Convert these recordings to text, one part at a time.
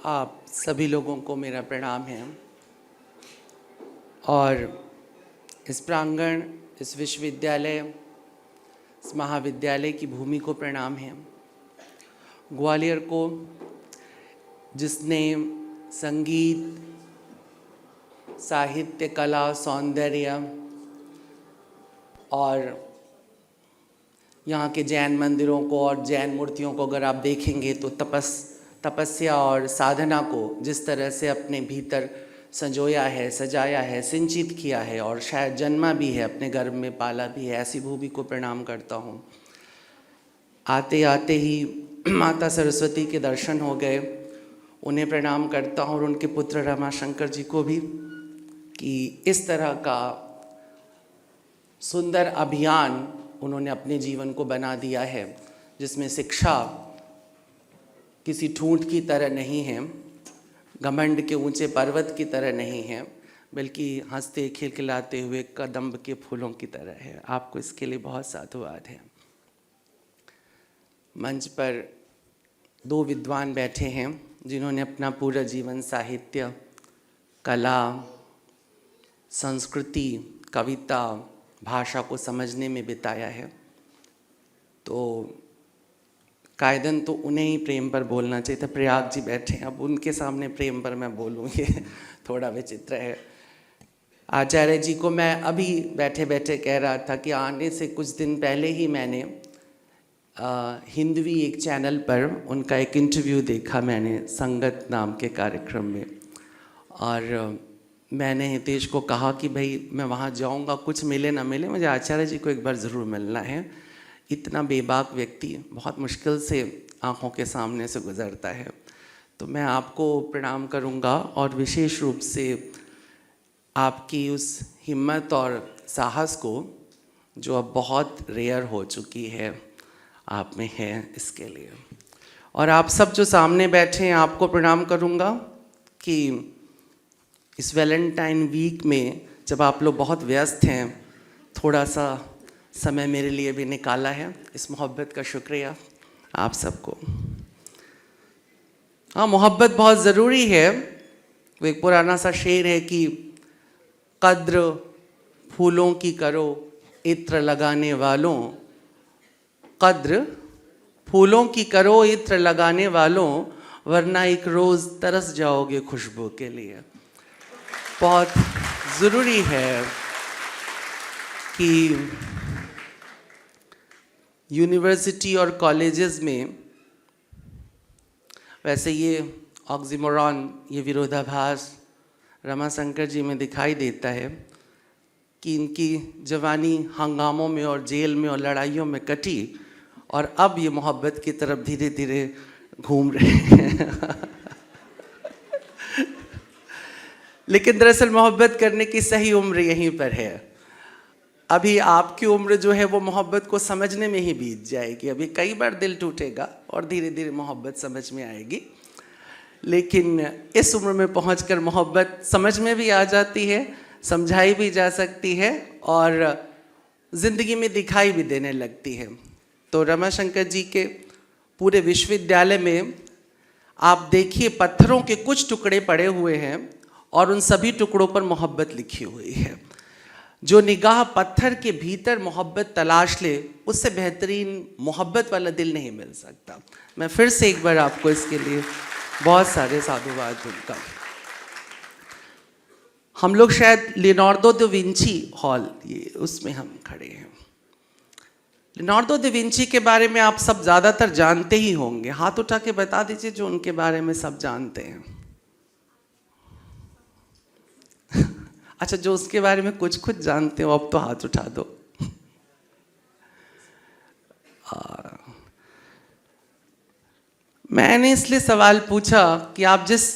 आप सभी लोगों को मेरा प्रणाम है और इस प्रांगण, इस विश्वविद्यालय, इस महाविद्यालय की भूमि को प्रणाम है। ग्वालियर को जिसने संगीत, साहित्य, कला, सौंदर्य और यहाँ के जैन मंदिरों को और जैन मूर्तियों को अगर आप देखेंगे तो तपस्या और साधना को जिस तरह से अपने भीतर संजोया है, सजाया है, सिंचित किया है और शायद जन्मा भी है, अपने गर्भ में पाला भी है, ऐसी भूमि को प्रणाम करता हूँ। आते आते ही माता सरस्वती के दर्शन हो गए, उन्हें प्रणाम करता हूँ और उनके पुत्र रमाशंकर जी को भी कि इस तरह का सुंदर अभियान उन्होंने अपने जीवन को बना दिया है, जिसमें शिक्षा किसी ठूंठ की तरह नहीं है, घमंड के ऊंचे पर्वत की तरह नहीं है, बल्कि हंसते खिलखिलाते हुए कदम्ब के फूलों की तरह है। आपको इसके लिए बहुत साधुवाद है। मंच पर दो विद्वान बैठे हैं जिन्होंने अपना पूरा जीवन साहित्य, कला, संस्कृति, कविता, भाषा को समझने में बिताया है। तो कायदन तो उन्हें ही प्रेम पर बोलना चाहिए था। प्रयाग जी बैठे हैं, अब उनके सामने प्रेम पर मैं बोलूँ ये थोड़ा विचित्र है। आचार्य जी को मैं अभी बैठे बैठे कह रहा था कि आने से कुछ दिन पहले ही मैंने हिंदवी एक चैनल पर उनका एक इंटरव्यू देखा मैंने, संगत नाम के कार्यक्रम में, और मैंने हितेश को कहा कि भाई मैं वहाँ जाऊँगा, कुछ मिले ना मिले, मुझे आचार्य जी को एक बार ज़रूर मिलना है। इतना बेबाक व्यक्ति बहुत मुश्किल से आँखों के सामने से गुज़रता है। तो मैं आपको प्रणाम करूँगा और विशेष रूप से आपकी उस हिम्मत और साहस को जो अब बहुत रेयर हो चुकी है आप में है, इसके लिए। और आप सब जो सामने बैठे हैं आपको प्रणाम करूँगा कि इस वैलेंटाइन वीक में जब आप लोग बहुत व्यस्त हैं, थोड़ा सा समय मेरे लिए भी निकाला है। इस मोहब्बत का शुक्रिया आप सबको। हाँ, मोहब्बत बहुत ज़रूरी है। वो एक पुराना सा शेर है कि कद्र फूलों की करो इत्र लगाने वालों, कद्र फूलों की करो इत्र लगाने वालों, वरना एक रोज़ तरस जाओगे खुशबू के लिए। बहुत ज़रूरी है कि यूनिवर्सिटी और कॉलेजेस में, वैसे ये ऑक्सीमोरॉन, ये विरोधाभास रमाशंकर जी में दिखाई देता है कि इनकी जवानी हंगामों में और जेल में और लड़ाइयों में कटी और अब ये मोहब्बत की तरफ धीरे धीरे घूम रहे हैं लेकिन दरअसल मोहब्बत करने की सही उम्र यहीं पर है। अभी आपकी उम्र जो है वो मोहब्बत को समझने में ही बीत जाएगी। अभी कई बार दिल टूटेगा और धीरे धीरे मोहब्बत समझ में आएगी, लेकिन इस उम्र में पहुंचकर मोहब्बत समझ में भी आ जाती है, समझाई भी जा सकती है और ज़िंदगी में दिखाई भी देने लगती है। तो रमाशंकर जी के पूरे विश्वविद्यालय में आप देखिए पत्थरों के कुछ टुकड़े पड़े हुए हैं और उन सभी टुकड़ों पर मोहब्बत लिखी हुई है। जो निगाह पत्थर के भीतर मोहब्बत तलाश ले, उससे बेहतरीन मोहब्बत वाला दिल नहीं मिल सकता। मैं फिर से एक बार आपको इसके लिए बहुत सारे साधुवाद दूंगा। हम लोग शायद लियोनार्डो दा विंची हॉल, ये उसमें हम खड़े हैं। लियोनार्डो दा विंची के बारे में आप सब ज़्यादातर जानते ही होंगे। हाथ उठा के बता दीजिए जो उनके बारे में सब जानते हैं। अच्छा, जो उसके बारे में कुछ कुछ जानते हो अब तो हाथ उठा दो। मैंने इसलिए सवाल पूछा कि आप जिस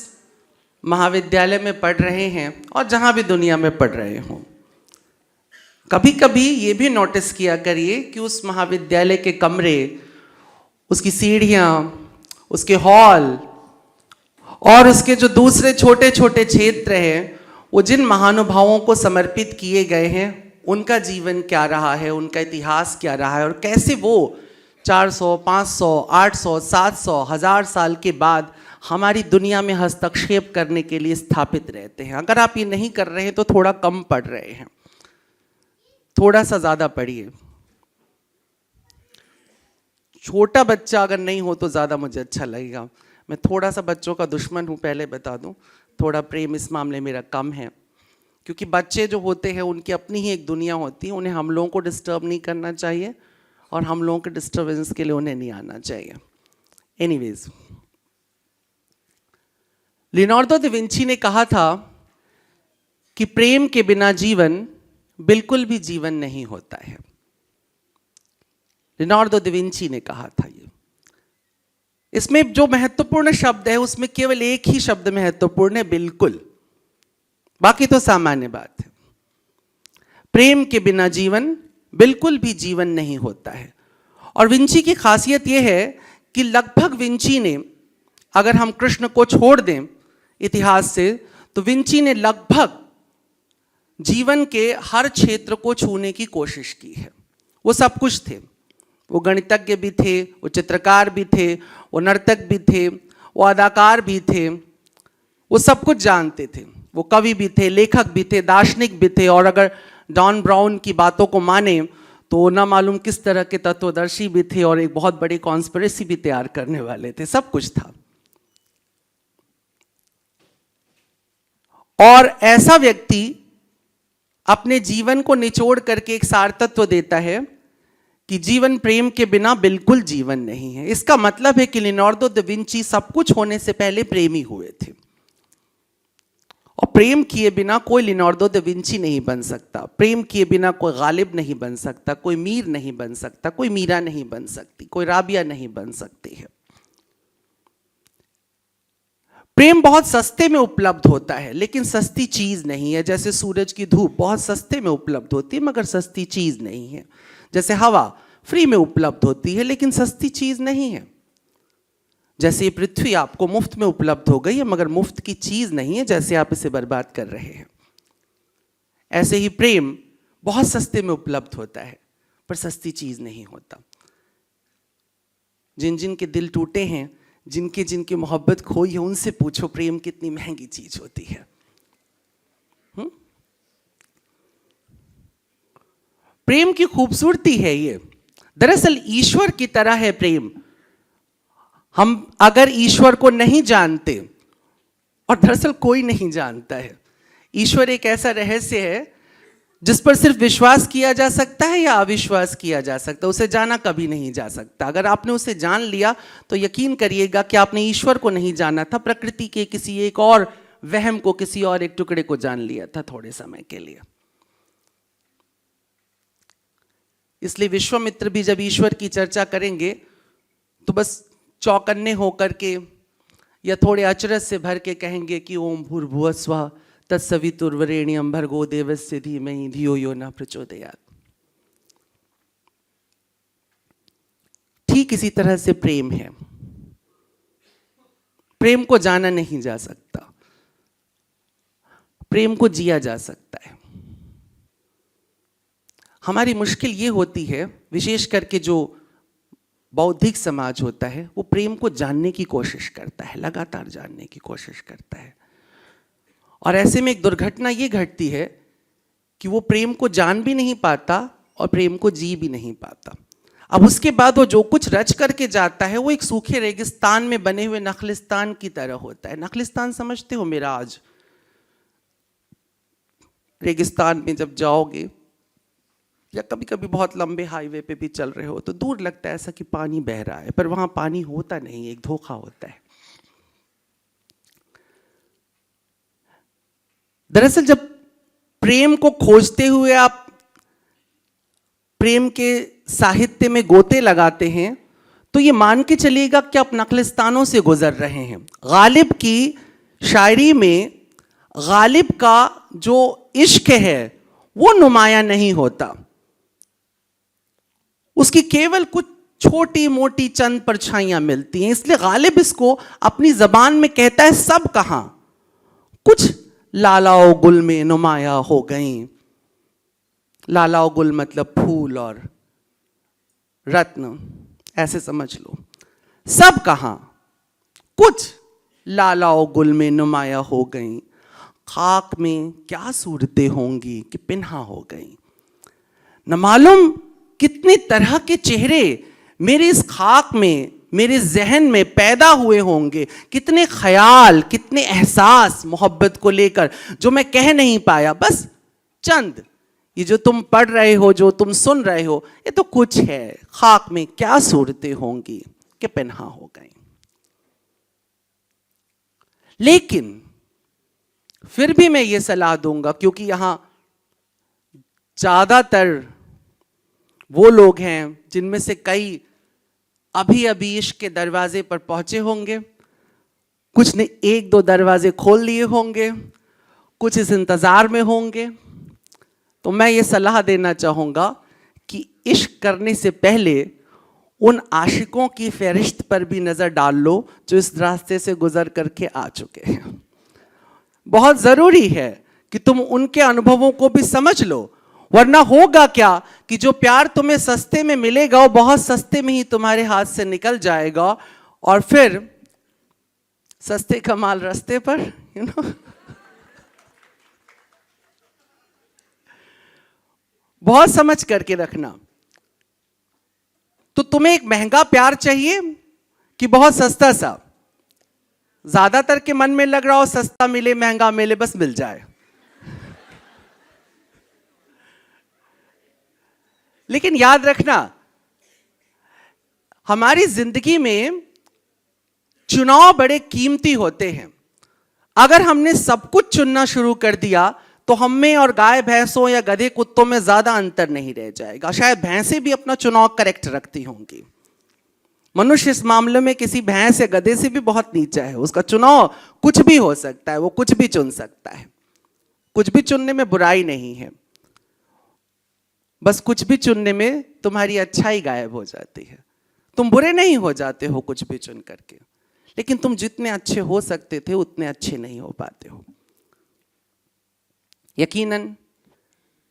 महाविद्यालय में पढ़ रहे हैं और जहाँ भी दुनिया में पढ़ रहे हों, कभी कभी ये भी नोटिस किया करिए कि उस महाविद्यालय के कमरे, उसकी सीढ़ियाँ, उसके हॉल और उसके जो दूसरे छोटे छोटे क्षेत्र हैं, वो जिन महानुभावों को समर्पित किए गए हैं, उनका जीवन क्या रहा है, उनका इतिहास क्या रहा है और कैसे वो 400, 500, 800, 700, 1000 साल के बाद हमारी दुनिया में हस्तक्षेप करने के लिए स्थापित रहते हैं। अगर आप ये नहीं कर रहे हैं तो थोड़ा कम पढ़ रहे हैं, थोड़ा सा ज़्यादा पढ़िए। छोटा बच्चा अगर नहीं हो तो ज़्यादा मुझे अच्छा लगेगा। मैं थोड़ा सा बच्चों का दुश्मन हूँ, पहले बता दूँ। थोड़ा प्रेम इस मामले मेरा कम है, क्योंकि बच्चे जो होते हैं उनकी अपनी ही एक दुनिया होती है। उन्हें हम लोगों को डिस्टर्ब नहीं करना चाहिए और हम लोगों के डिस्टर्बेंस के लिए उन्हें नहीं आना चाहिए। एनीवेज, लियोनार्डो दा विंची ने कहा था कि प्रेम के बिना जीवन बिल्कुल भी जीवन नहीं होता है। लियोनार्डो दा विंची ने कहा था ये। इसमें जो महत्वपूर्ण शब्द है उसमें केवल एक ही शब्द महत्वपूर्ण है, बिल्कुल। बाकी तो सामान्य बात है। प्रेम के बिना जीवन बिल्कुल भी जीवन नहीं होता है। और विंची की खासियत यह है कि लगभग विंची ने, अगर हम कृष्ण को छोड़ दें इतिहास से, तो विंची ने लगभग जीवन के हर क्षेत्र को छूने की कोशिश की है। वो सब कुछ थे। वो गणितज्ञ भी थे, वो चित्रकार भी थे, वो नर्तक भी थे, वो अदाकार भी थे, वो सब कुछ जानते थे। वो कवि भी थे, लेखक भी थे, दार्शनिक भी थे, और अगर डॉन ब्राउन की बातों को माने तो ना मालूम किस तरह के तत्वदर्शी भी थे, और एक बहुत बड़ी कॉन्स्पिरेसी भी तैयार करने वाले थे। सब कुछ था। और ऐसा व्यक्ति अपने जीवन को निचोड़ करके एक सार तत्व देता है कि जीवन प्रेम के बिना बिल्कुल जीवन नहीं है। इसका मतलब है कि लियोनार्डो दा विंची सब कुछ होने से पहले प्रेमी हुए थे, और प्रेम किए बिना कोई लियोनार्डो दा विंची नहीं बन सकता। प्रेम किए बिना कोई गालिब नहीं बन सकता, कोई मीर नहीं बन सकता, कोई मीरा नहीं बन सकती, कोई राबिया नहीं बन सकती है। प्रेम बहुत सस्ते में उपलब्ध होता है, लेकिन सस्ती चीज नहीं है। जैसे सूरज की धूप बहुत सस्ते में उपलब्ध होती है, मगर सस्ती चीज नहीं है। जैसे हवा फ्री में उपलब्ध होती है, लेकिन सस्ती चीज नहीं है। जैसे ये पृथ्वी आपको मुफ्त में उपलब्ध हो गई है, मगर मुफ्त की चीज नहीं है, जैसे आप इसे बर्बाद कर रहे हैं। ऐसे ही प्रेम बहुत सस्ते में उपलब्ध होता है, पर सस्ती चीज नहीं होता। जिन जिन के दिल टूटे हैं, जिनके जिनकी मोहब्बत खोई है, उनसे पूछो प्रेम कितनी महंगी चीज होती है। प्रेम की खूबसूरती है ये। दरअसल ईश्वर की तरह है प्रेम। हम अगर ईश्वर को नहीं जानते, और दरअसल कोई नहीं जानता है, ईश्वर एक ऐसा रहस्य है जिस पर सिर्फ विश्वास किया जा सकता है या अविश्वास किया जा सकता है। उसे जाना कभी नहीं जा सकता। अगर आपने उसे जान लिया तो यकीन करिएगा कि आपने ईश्वर को नहीं जाना था, प्रकृति के किसी एक और वहम को, किसी और एक टुकड़े को जान लिया था थोड़े समय के लिए। इसलिए विश्वामित्र भी जब ईश्वर की चर्चा करेंगे तो बस चौकन्ने होकर के या थोड़े अचरज से भर के कहेंगे कि ओम भूर्भुवः स्वः तत्सवितुर्वरेण्यं भर्गो देवस्य धीमहि धियो यो न प्रचोदयात्। ठीक इसी तरह से प्रेम है। प्रेम को जाना नहीं जा सकता, प्रेम को जिया जा सकता है। हमारी मुश्किल ये होती है, विशेष करके जो बौद्धिक समाज होता है, वो प्रेम को जानने की कोशिश करता है, लगातार जानने की कोशिश करता है। और ऐसे में एक दुर्घटना ये घटती है कि वो प्रेम को जान भी नहीं पाता और प्रेम को जी भी नहीं पाता। अब उसके बाद वो जो कुछ रच करके जाता है, वो एक सूखे रेगिस्तान में बने हुए नखलिस्तान की तरह होता है। नखलिस्तान समझते हो मेरा? आज रेगिस्तान में जब जाओगे या कभी कभी बहुत लंबे हाईवे पे भी चल रहे हो तो दूर लगता है ऐसा कि पानी बह रहा है, पर वहां पानी होता नहीं, एक धोखा होता है। दरअसल जब प्रेम को खोजते हुए आप प्रेम के साहित्य में गोते लगाते हैं तो ये मान के चलिएगा कि आप नखलिस्तानों से गुजर रहे हैं। गालिब की शायरी में गालिब का जो इश्क है वो नुमाया नहीं होता, उसकी केवल कुछ छोटी मोटी चंद परछाइयां मिलती हैं। इसलिए गालिब इसको अपनी जबान में कहता है, सब कहां कुछ लालाओ गुल में नुमाया हो गई। लालाओ गुल मतलब फूल और रत्न, ऐसे समझ लो। सब कहां कुछ लालाओ गुल में नुमाया हो गई, खाक में क्या सूरतें होंगी कि पिन्हा हो गई। न मालूम कितनी तरह के चेहरे मेरे इस खाक में, मेरे जहन में पैदा हुए होंगे, कितने ख्याल, कितने एहसास मोहब्बत को लेकर जो मैं कह नहीं पाया। बस चंद ये जो तुम पढ़ रहे हो, जो तुम सुन रहे हो, ये तो कुछ है। खाक में क्या सूरतें होंगी कि पिन्हा हो गई। लेकिन फिर भी मैं ये सलाह दूंगा, क्योंकि यहां ज्यादातर वो लोग हैं जिनमें से कई अभी अभी इश्क के दरवाजे पर पहुंचे होंगे, कुछ ने एक दो दरवाजे खोल लिए होंगे, कुछ इस इंतजार में होंगे। तो मैं ये सलाह देना चाहूंगा कि इश्क करने से पहले उन आशिकों की फहरिस्त पर भी नजर डाल लो जो इस रास्ते से गुजर करके आ चुके हैं। बहुत जरूरी है कि तुम उनके अनुभवों को भी समझ लो, वरना होगा क्या कि जो प्यार तुम्हें सस्ते में मिलेगा वो बहुत सस्ते में ही तुम्हारे हाथ से निकल जाएगा, और फिर सस्ते का माल रास्ते पर, यू नो। बहुत समझ करके रखना। तो तुम्हें एक महंगा प्यार चाहिए कि बहुत सस्ता सा? ज्यादातर के मन में लग रहा हो सस्ता मिले महंगा मिले, बस मिल जाए। लेकिन याद रखना, हमारी जिंदगी में चुनाव बड़े कीमती होते हैं। अगर हमने सब कुछ चुनना शुरू कर दिया तो हम में और गाय भैंसों या गधे कुत्तों में ज्यादा अंतर नहीं रह जाएगा। शायद भैंसें भी अपना चुनाव करेक्ट रखती होंगी, मनुष्य इस मामले में किसी भैंस या गधे से भी बहुत नीचा है। उसका चुनाव कुछ भी हो सकता है, वो कुछ भी चुन सकता है। कुछ भी चुनने में बुराई नहीं है, बस कुछ भी चुनने में तुम्हारी अच्छाई गायब हो जाती है। तुम बुरे नहीं हो जाते हो कुछ भी चुन करके, लेकिन तुम जितने अच्छे हो सकते थे उतने अच्छे नहीं हो पाते हो। यकीनन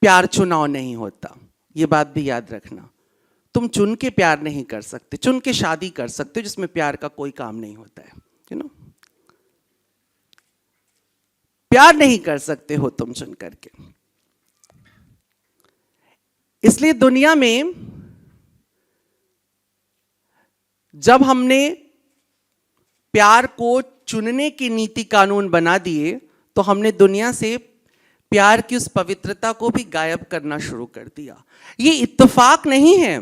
प्यार चुनाव नहीं होता, ये बात भी याद रखना। तुम चुन के प्यार नहीं कर सकते, चुन के शादी कर सकते हो जिसमें प्यार का कोई काम नहीं होता है, यू नो। प्यार नहीं कर सकते हो तुम चुन करके। इसलिए दुनिया में जब हमने प्यार को चुनने की नीति कानून बना दिए तो हमने दुनिया से प्यार की उस पवित्रता को भी गायब करना शुरू कर दिया। ये इत्तेफाक नहीं है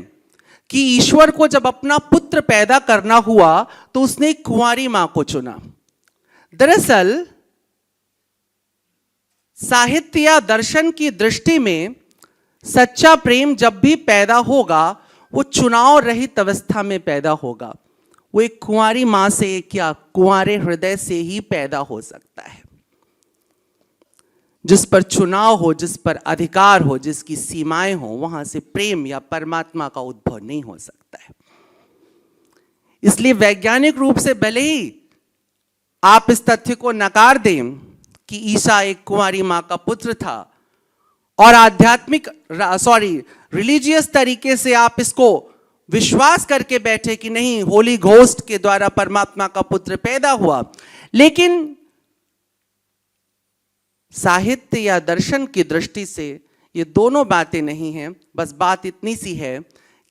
कि ईश्वर को जब अपना पुत्र पैदा करना हुआ तो उसने एक कुंवारी मां को चुना। दरअसल साहित्य या दर्शन की दृष्टि में सच्चा प्रेम जब भी पैदा होगा वो चुनाव रहित अवस्था में पैदा होगा। वो एक कुंवारी मां से क्या कुंवारे हृदय से ही पैदा हो सकता है, जिस पर चुनाव हो, जिस पर अधिकार हो, जिसकी सीमाएं हो। वहां से प्रेम या परमात्मा का उद्भव नहीं हो सकता है। इसलिए वैज्ञानिक रूप से भले ही आप इस तथ्य को नकार दें कि ईसा एक कुंवारी मां का पुत्र था, और आध्यात्मिक रिलीजियस तरीके से आप इसको विश्वास करके बैठे कि नहीं, होली घोस्ट के द्वारा परमात्मा का पुत्र पैदा हुआ, लेकिन साहित्य या दर्शन की दृष्टि से ये दोनों बातें नहीं हैं। बस बात इतनी सी है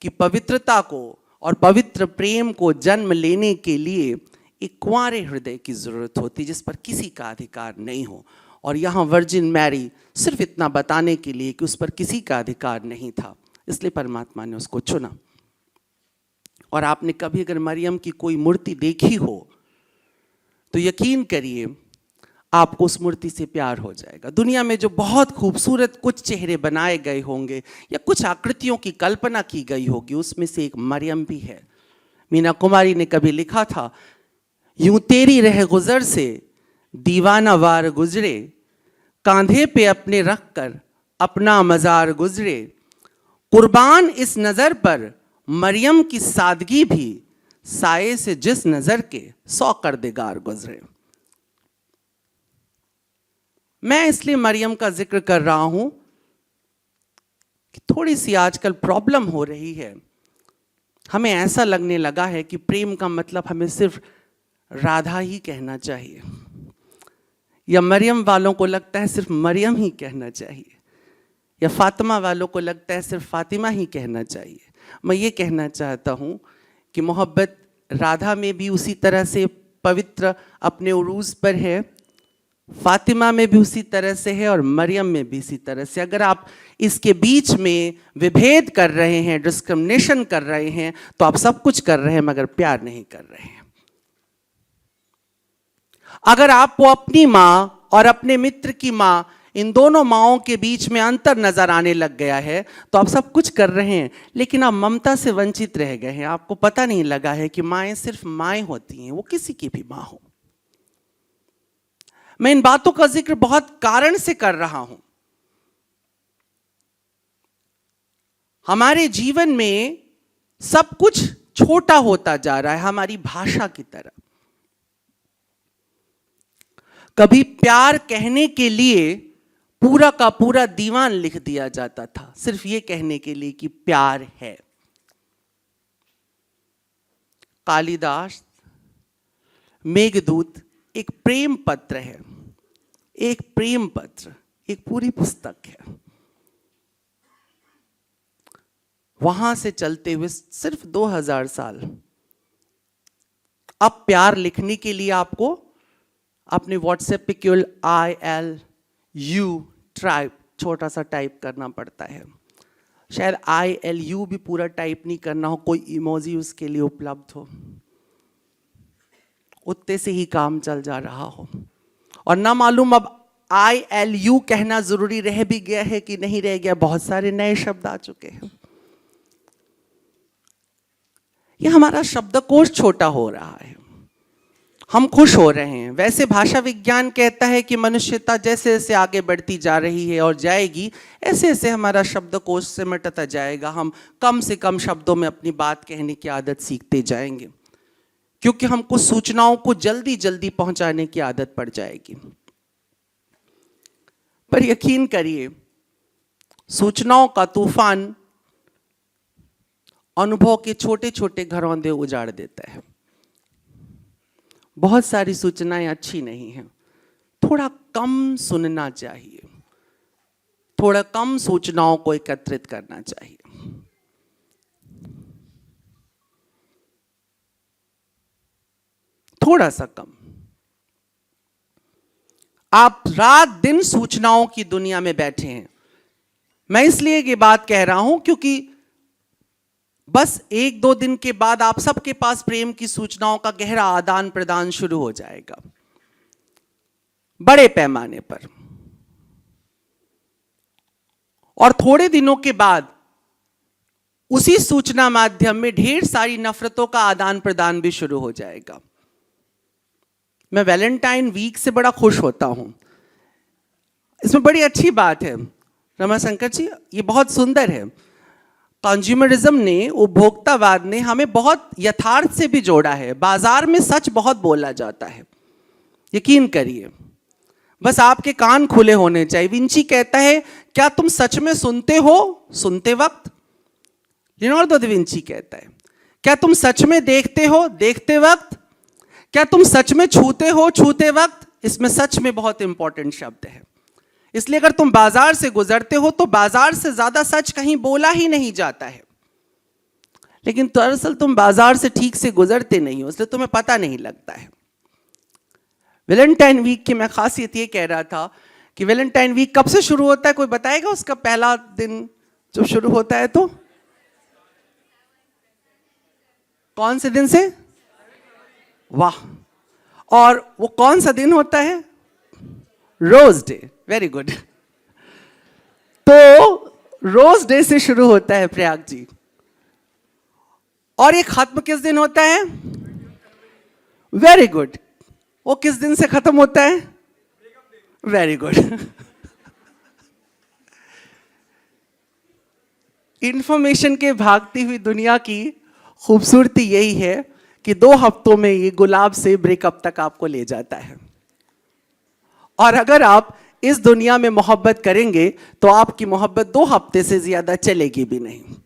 कि पवित्रता को और पवित्र प्रेम को जन्म लेने के लिए एक कुंवारे हृदय की जरूरत होती जिस पर किसी का अधिकार नहीं हो। और यहाँ वर्जिन मैरी सिर्फ इतना बताने के लिए कि उस पर किसी का अधिकार नहीं था, इसलिए परमात्मा ने उसको चुना। और आपने कभी अगर मरियम की कोई मूर्ति देखी हो तो यकीन करिए आपको उस मूर्ति से प्यार हो जाएगा। दुनिया में जो बहुत खूबसूरत कुछ चेहरे बनाए गए होंगे या कुछ आकृतियों की कल्पना की गई होगी, उसमें से एक मरियम भी है। मीना कुमारी ने कभी लिखा था, यूं तेरी रह गुजर से दीवाना वार गुजरे, कांधे पे अपने रख कर अपना मजार गुजरे, कुर्बान इस नजर पर मरियम की सादगी भी, साये से जिस नजर के 100 कर्देगार गुजरे। मैं इसलिए मरियम का जिक्र कर रहा हूं कि थोड़ी सी आजकल प्रॉब्लम हो रही है। हमें ऐसा लगने लगा है कि प्रेम का मतलब हमें सिर्फ राधा ही कहना चाहिए, या मरियम वालों को लगता है सिर्फ मरियम ही कहना चाहिए, या फातिमा वालों को लगता है सिर्फ फातिमा ही कहना चाहिए। मैं ये कहना चाहता हूँ कि मोहब्बत राधा में भी उसी तरह से पवित्र अपने उरूज पर है, फातिमा में भी उसी तरह से है, और मरियम में भी इसी तरह से। अगर आप इसके बीच में विभेद कर रहे हैं, डिस्क्रिमिनेशन कर रहे हैं, तो आप सब कुछ कर रहे हैं मगर प्यार नहीं कर रहे हैं। अगर आपको अपनी माँ और अपने मित्र की माँ, इन दोनों माँओं के बीच में अंतर नजर आने लग गया है, तो आप सब कुछ कर रहे हैं लेकिन आप ममता से वंचित रह गए हैं। आपको पता नहीं लगा है कि माएँ सिर्फ माएँ होती हैं, वो किसी की भी माँ हो। मैं इन बातों का जिक्र बहुत कारण से कर रहा हूं। हमारे जीवन में सब कुछ छोटा होता जा रहा है, हमारी भाषा की तरह। कभी प्यार कहने के लिए पूरा का पूरा दीवान लिख दिया जाता था, सिर्फ ये कहने के लिए कि प्यार है। कालिदास, मेघदूत एक प्रेम पत्र है, एक प्रेम पत्र, एक पूरी पुस्तक है। वहां से चलते हुए सिर्फ 2000 साल, अब प्यार लिखने के लिए आपको अपने व्हाट्सएप पे केवल ILU टाइप, छोटा सा टाइप करना पड़ता है। शायद ILU भी पूरा टाइप नहीं करना हो, कोई इमोजी उसके लिए उपलब्ध हो, उतने से ही काम चल जा रहा हो। और ना मालूम अब ILU कहना जरूरी रह भी गया है कि नहीं रह गया, बहुत सारे नए शब्द आ चुके हैं। ये हमारा शब्दकोश छोटा हो रहा है, हम खुश हो रहे हैं। वैसे भाषा विज्ञान कहता है कि मनुष्यता जैसे जैसे आगे बढ़ती जा रही है और जाएगी, ऐसे ऐसे हमारा शब्दकोश सिमटता जाएगा। हम कम से कम शब्दों में अपनी बात कहने की आदत सीखते जाएंगे, क्योंकि हमको सूचनाओं को जल्दी जल्दी पहुंचाने की आदत पड़ जाएगी। पर यकीन करिए, सूचनाओं का तूफान अनुभव के छोटे छोटे घरौंदे उजाड़ देता है। बहुत सारी सूचनाएं अच्छी नहीं हैं, थोड़ा कम सुनना चाहिए, थोड़ा कम सूचनाओं को एकत्रित करना चाहिए। थोड़ा सा कम। आप रात दिन सूचनाओं की दुनिया में बैठे हैं। मैं इसलिए ये बात कह रहा हूं क्योंकि बस 1-2 दिन के बाद आप सबके पास प्रेम की सूचनाओं का गहरा आदान प्रदान शुरू हो जाएगा, बड़े पैमाने पर। और थोड़े दिनों के बाद उसी सूचना माध्यम में ढेर सारी नफरतों का आदान प्रदान भी शुरू हो जाएगा। मैं वैलेंटाइन वीक से बड़ा खुश होता हूं। इसमें बड़ी अच्छी बात है रमाशंकर जी, ये बहुत सुंदर है। कंज्यूमरिज्म ने, उपभोक्तावाद ने हमें बहुत यथार्थ से भी जोड़ा है। बाजार में सच बहुत बोला जाता है, यकीन करिए, बस आपके कान खुले होने चाहिए। विंची कहता है, क्या तुम सच में सुनते हो सुनते वक्त? लियोनार्डो दा विंची कहता है, क्या तुम सच में देखते हो देखते वक्त? क्या तुम सच में छूते हो छूते वक्त? इसमें सच में बहुत इंपॉर्टेंट शब्द है। इसलिए अगर तुम बाजार से गुजरते हो तो बाजार से ज्यादा सच कहीं बोला ही नहीं जाता है। लेकिन दरअसल तुम बाजार से ठीक से गुजरते नहीं हो, इसलिए तुम्हें पता नहीं लगता है। वैलेंटाइन वीक की मैं खासियत ये कह रहा था कि वैलेंटाइन वीक कब से शुरू होता है, कोई बताएगा उसका पहला दिन जो शुरू होता है? तो कौन से दिन से? वाह! और वो कौन सा दिन होता है? Rose day. Very good. तो रोज डे से शुरू होता है प्रयाग जी। और ये खत्म किस दिन होता है? Very good. वो किस दिन से खत्म होता है? Very good. इंफॉर्मेशन के भागती हुई दुनिया की खूबसूरती यही है कि 2 हफ्तों में ये गुलाब से ब्रेकअप तक आपको ले जाता है। और अगर आप इस दुनिया में मोहब्बत करेंगे तो आपकी मोहब्बत 2 हफ्ते से ज्यादा चलेगी भी नहीं।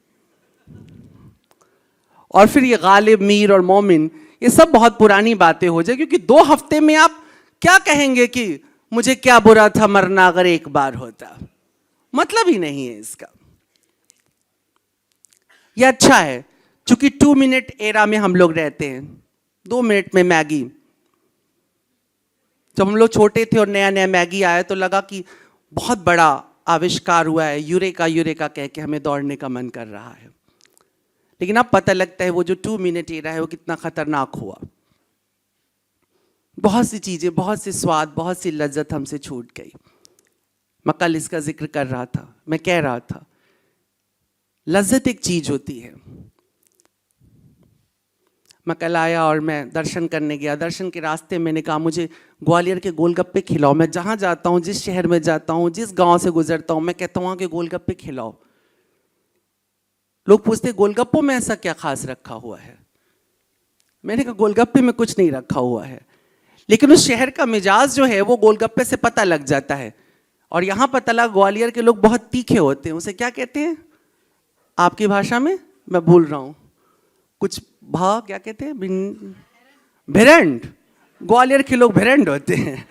और फिर ये गालिब, मीर और मोमिन, ये सब बहुत पुरानी बातें हो जाए, क्योंकि 2 हफ्ते में आप क्या कहेंगे कि मुझे क्या बुरा था मरना अगर एक बार होता, मतलब ही नहीं है इसका। यह अच्छा है क्योंकि 2 मिनट एरा में हम लोग रहते हैं। 2 मिनट में मैगी। जब हम लोग छोटे थे और नया नया मैगी आया तो लगा कि बहुत बड़ा आविष्कार हुआ है, यूरेका यूरेका कह के हमें दौड़ने का मन कर रहा है। लेकिन अब पता लगता है वो जो 2 मिनट एरा है वो कितना खतरनाक हुआ। बहुत सी चीजें, बहुत से स्वाद, बहुत सी लज्जत हमसे छूट गई। मैं कल इसका जिक्र कर रहा था, मैं कह रहा था लज्जत एक चीज होती है। मैं कल आया और मैं दर्शन करने गया। दर्शन के रास्ते मैंने कहा मुझे ग्वालियर के गोलगप्पे खिलाओ। मैं जहां जाता हूं, जिस शहर में जाता हूं, जिस गांव से गुजरता हूं, मैं कहता हूं वहां के गोलगप्पे खिलाओ। लोग पूछते गोलगप्पों में ऐसा क्या खास रखा हुआ है। मैंने कहा गोलगप्पे में कुछ नहीं रखा हुआ है, लेकिन उस शहर का मिजाज जो है वो गोलगप्पे से पता लग जाता है। और यहां पता लगा ग्वालियर के लोग बहुत तीखे होते हैं। उसे क्या कहते हैं आपकी भाषा में, मैं भूल रहा हूं, कुछ क्या कहते हैं, भिरंड। ग्वालियर के लोग भिरंड होते हैं।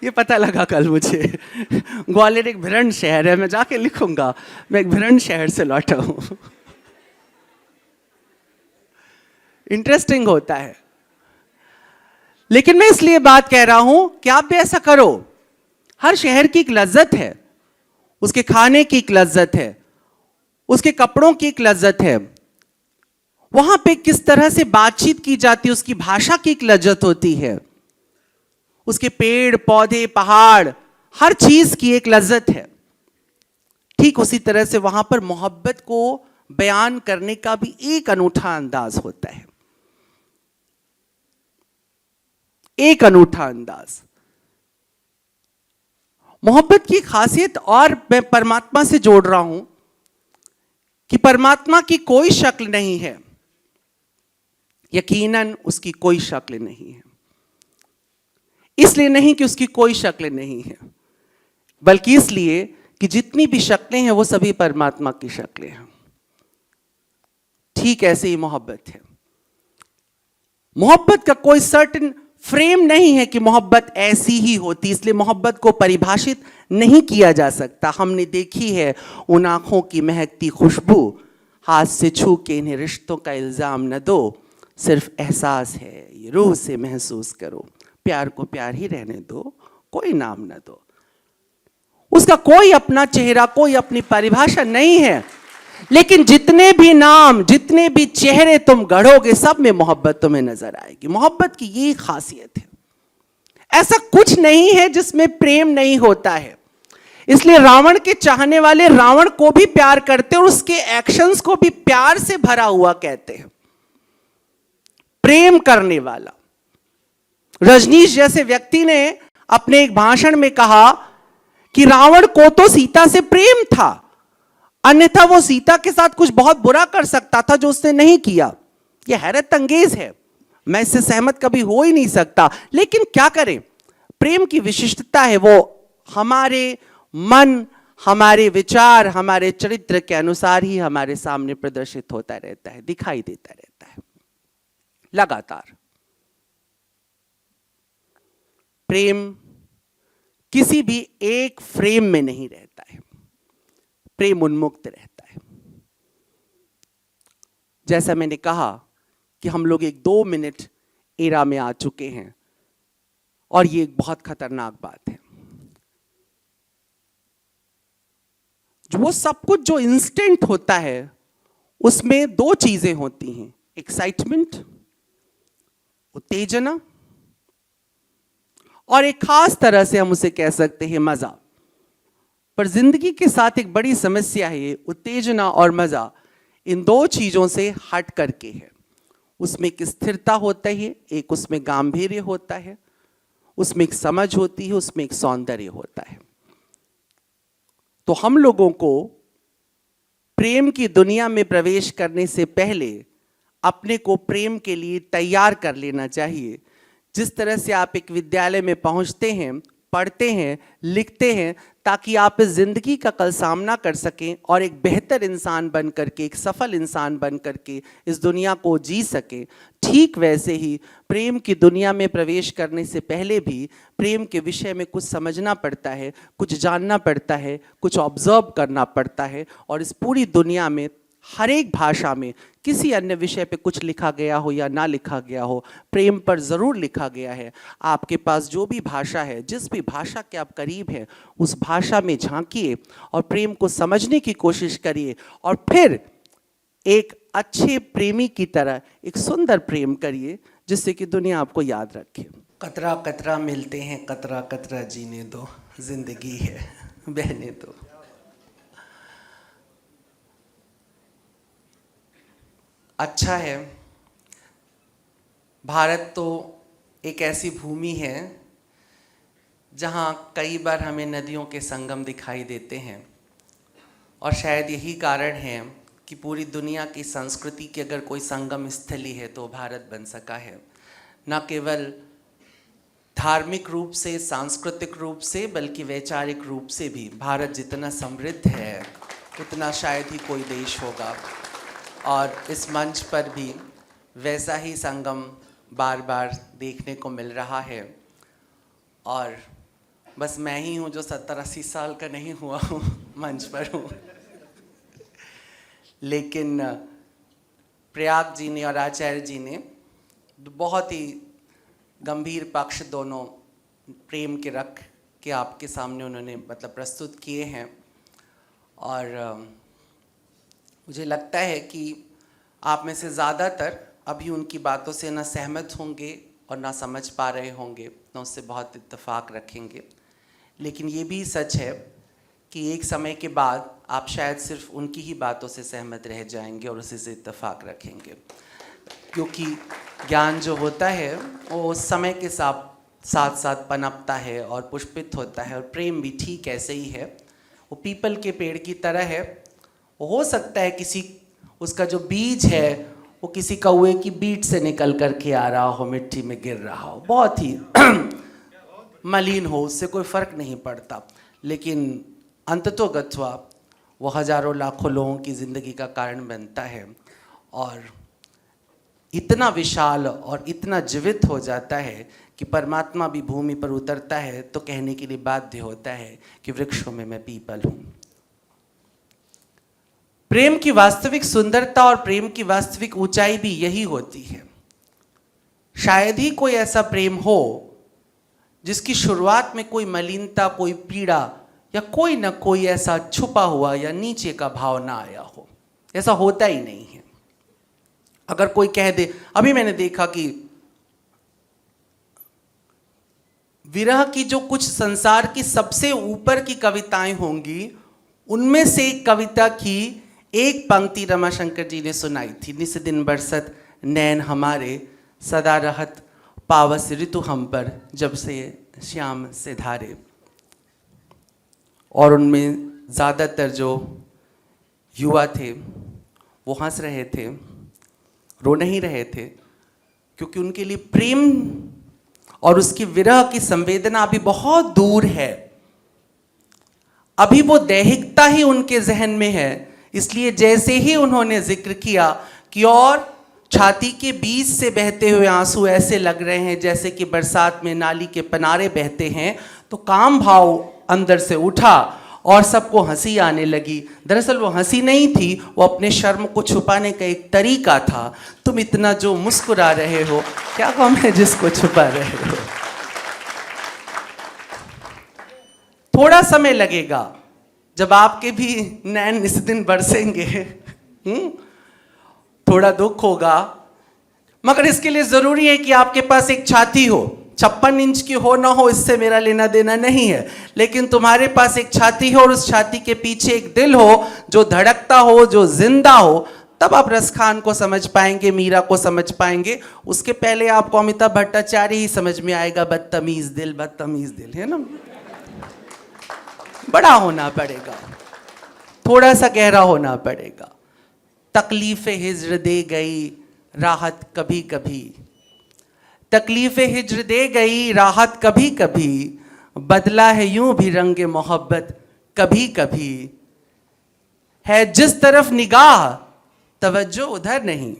ये पता लगा कल मुझे। ग्वालियर एक भिरंड शहर है। मैं जाके लिखूंगा मैं एक भिरंड शहर से लौटा हूं। इंटरेस्टिंग होता है। लेकिन मैं इसलिए बात कह रहा हूं कि आप भी ऐसा करो। हर शहर की एक लज्जत है, उसके खाने की एक लज्जत है, उसके कपड़ों की एक लज्जत है, वहां पे किस तरह से बातचीत की जाती है उसकी भाषा की एक लज्जत होती है, उसके पेड़ पौधे पहाड़ हर चीज की एक लज्जत है। ठीक उसी तरह से वहां पर मोहब्बत को बयान करने का भी एक अनूठा अंदाज होता है, एक अनूठा अंदाज। मोहब्बत की खासियत, और मैं परमात्मा से जोड़ रहा हूं कि परमात्मा की कोई शक्ल नहीं है, यकीनन उसकी कोई शक्ल नहीं है। इसलिए नहीं कि उसकी कोई शक्ल नहीं है, बल्कि इसलिए कि जितनी भी शक्लें हैं वो सभी परमात्मा की शक्लें हैं। ठीक ऐसे ही मोहब्बत है। मोहब्बत का कोई सर्टेन फ्रेम नहीं है कि मोहब्बत ऐसी ही होती, इसलिए मोहब्बत को परिभाषित नहीं किया जा सकता। हमने देखी है उन आंखों की महकती खुशबू, हाथ से छू के इन्हें रिश्तों का इल्जाम न दो, सिर्फ एहसास है ये रूह से महसूस करो, प्यार को प्यार ही रहने दो, कोई नाम न दो। उसका कोई अपना चेहरा, कोई अपनी परिभाषा नहीं है। लेकिन जितने भी नाम, जितने भी चेहरे तुम गढ़ोगे, सब में मोहब्बत तुम्हें नजर आएगी। मोहब्बत की यही खासियत है। ऐसा कुछ नहीं है जिसमें प्रेम नहीं होता है। इसलिए रावण के चाहने वाले रावण को भी प्यार करते और उसके एक्शंस को भी प्यार से भरा हुआ कहते हैं। प्रेम करने वाला। रजनीश जैसे व्यक्ति ने अपने एक भाषण में कहा कि रावण को तो सीता से प्रेम था, अन्यथा वो सीता के साथ कुछ बहुत बुरा कर सकता था जो उसने नहीं किया। यह हैरत अंगेज है, मैं इससे सहमत कभी हो ही नहीं सकता। लेकिन क्या करें, प्रेम की विशिष्टता है, वो हमारे मन, हमारे विचार, हमारे चरित्र के अनुसार ही हमारे सामने प्रदर्शित होता रहता है, दिखाई देता रहता है लगातार। प्रेम किसी भी एक फ्रेम में नहीं रहता है, प्रेम उन्मुक्त रहता है। जैसा मैंने कहा कि हम लोग एक 2 मिनट एरा में आ चुके हैं और ये एक बहुत खतरनाक बात है। जो वो सब कुछ जो इंस्टेंट होता है उसमें 2 चीजें होती हैं, एक्साइटमेंट, उत्तेजना, और एक खास तरह से हम उसे कह सकते हैं मजा। पर जिंदगी के साथ एक बड़ी समस्या है, ये उत्तेजना और मजा इन 2 चीजों से हट करके है। उसमें एक स्थिरता होता है, एक उसमें गांभीर्य होता है, उसमें एक समझ होती है, उसमें एक सौंदर्य होता है। तो हम लोगों को प्रेम की दुनिया में प्रवेश करने से पहले अपने को प्रेम के लिए तैयार कर लेना चाहिए। जिस तरह से आप एक विद्यालय में पहुंचते हैं पढ़ते हैं, लिखते हैं, ताकि आप इस ज़िंदगी का कल सामना कर सकें और एक बेहतर इंसान बन करके, एक सफल इंसान बन करके इस दुनिया को जी सकें। ठीक वैसे ही प्रेम की दुनिया में प्रवेश करने से पहले भी प्रेम के विषय में कुछ समझना पड़ता है, कुछ जानना पड़ता है, कुछ ऑब्जर्व करना पड़ता है। और इस पूरी दुनिया में हर एक भाषा में किसी अन्य विषय पे कुछ लिखा गया हो या ना लिखा गया हो, प्रेम पर ज़रूर लिखा गया है। आपके पास जो भी भाषा है, जिस भी भाषा के आप करीब हैं, उस भाषा में झांकिए और प्रेम को समझने की कोशिश करिए, और फिर एक अच्छे प्रेमी की तरह एक सुंदर प्रेम करिए, जिससे कि दुनिया आपको याद रखे। कतरा कतरा मिलते हैं, कतरा कतरा जीने दो, जिंदगी है बहने दो। अच्छा है, भारत तो एक ऐसी भूमि है जहाँ कई बार हमें नदियों के संगम दिखाई देते हैं, और शायद यही कारण है कि पूरी दुनिया की संस्कृति की अगर कोई संगम स्थली है तो भारत बन सका है। न केवल धार्मिक रूप से, सांस्कृतिक रूप से, बल्कि वैचारिक रूप से भी भारत जितना समृद्ध है उतना शायद ही कोई देश होगा। और इस मंच पर भी वैसा ही संगम बार बार देखने को मिल रहा है। और बस मैं ही हूँ जो 70-80 साल का नहीं हुआ हूँ, मंच पर हूँ। लेकिन प्रयाग जी ने और आचार्य जी ने बहुत ही गंभीर पक्ष दोनों प्रेम के रख के आपके सामने उन्होंने प्रस्तुत किए हैं। और मुझे लगता है कि आप में से ज़्यादातर अभी उनकी बातों से ना सहमत होंगे और ना समझ पा रहे होंगे, ना उससे बहुत इत्तेफाक रखेंगे। लेकिन ये भी सच है कि एक समय के बाद आप शायद सिर्फ उनकी ही बातों से सहमत रह जाएंगे और उसी से इत्तेफाक रखेंगे, क्योंकि ज्ञान जो होता है वो समय के साथ साथ पनपता है और पुष्पित होता है। और प्रेम भी ठीक ऐसे ही है, वो पीपल के पेड़ की तरह है। हो सकता है किसी उसका जो बीज है वो किसी कौवे की बीट से निकल कर के आ रहा हो, मिट्टी में गिर रहा हो, बहुत ही मलिन हो, उससे कोई फर्क नहीं पड़ता। लेकिन अंततोगत्वा वो हजारों लाखों लोगों की ज़िंदगी का कारण बनता है और इतना विशाल और इतना जीवित हो जाता है कि परमात्मा भी भूमि पर उतरता है तो कहने के लिए बाध्य होता है कि वृक्षों में मैं पीपल हूँ। प्रेम की वास्तविक सुंदरता और प्रेम की वास्तविक ऊंचाई भी यही होती है। शायद ही कोई ऐसा प्रेम हो जिसकी शुरुआत में कोई मलिनता, कोई पीड़ा या कोई न कोई ऐसा छुपा हुआ या नीचे का भाव ना आया हो। ऐसा होता ही नहीं है। अगर कोई कह दे, अभी मैंने देखा कि विरह की जो कुछ संसार की सबसे ऊपर की कविताएं होंगी, उनमें से एक कविता की एक पंक्ति रमाशंकर जी ने सुनाई थी। निस दिन बरसत नैन हमारे, सदा रहत पावस ऋतु हम पर, जब से श्याम से धारे। और उनमें ज़्यादातर जो युवा थे वो हंस रहे थे, रो नहीं रहे थे, क्योंकि उनके लिए प्रेम और उसकी विरह की संवेदना अभी बहुत दूर है। अभी वो दैहिकता ही उनके जहन में है। इसलिए जैसे ही उन्होंने जिक्र किया कि और छाती के बीच से बहते हुए आंसू ऐसे लग रहे हैं जैसे कि बरसात में नाली के पनारे बहते हैं, तो काम भाव अंदर से उठा और सबको हंसी आने लगी। दरअसल वो हंसी नहीं थी, वो अपने शर्म को छुपाने का एक तरीका था। तुम इतना जो मुस्कुरा रहे हो, क्या गम है जिसको छुपा रहे हो। थोड़ा समय लगेगा जब आपके भी नैन इस दिन बरसेंगे, थोड़ा दुख होगा, मगर इसके लिए जरूरी है कि आपके पास एक छाती हो। 56 इंच की हो ना हो इससे मेरा लेना देना नहीं है, लेकिन तुम्हारे पास एक छाती हो और उस छाती के पीछे एक दिल हो जो धड़कता हो, जो जिंदा हो, तब आप रसखान को समझ पाएंगे, मीरा को समझ पाएंगे। उसके पहले आपको अमिताभ भट्टाचार्य ही समझ में आएगा। बदतमीज दिल, बदतमीज दिल, है ना। बड़ा होना पड़ेगा, थोड़ा सा गहरा होना पड़ेगा। तकलीफे हिज्र दे गई राहत कभी कभी, तकलीफे हिज्र दे गई राहत कभी कभी, बदला है यूं भी रंग मोहब्बत कभी कभी, है जिस तरफ निगाह तवज्जो उधर नहीं,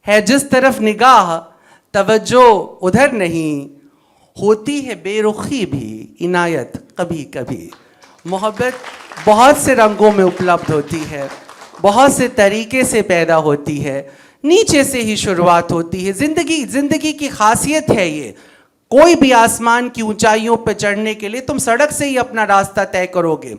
है जिस तरफ निगाह तवज्जो उधर नहीं, होती है बेरुखी भी इनायत कभी कभी। मोहब्बत बहुत से रंगों में उपलब्ध होती है, बहुत से तरीके से पैदा होती है, नीचे से ही शुरुआत होती है। जिंदगी की खासियत है ये। कोई भी आसमान की ऊंचाइयों पर चढ़ने के लिए तुम सड़क से ही अपना रास्ता तय करोगे।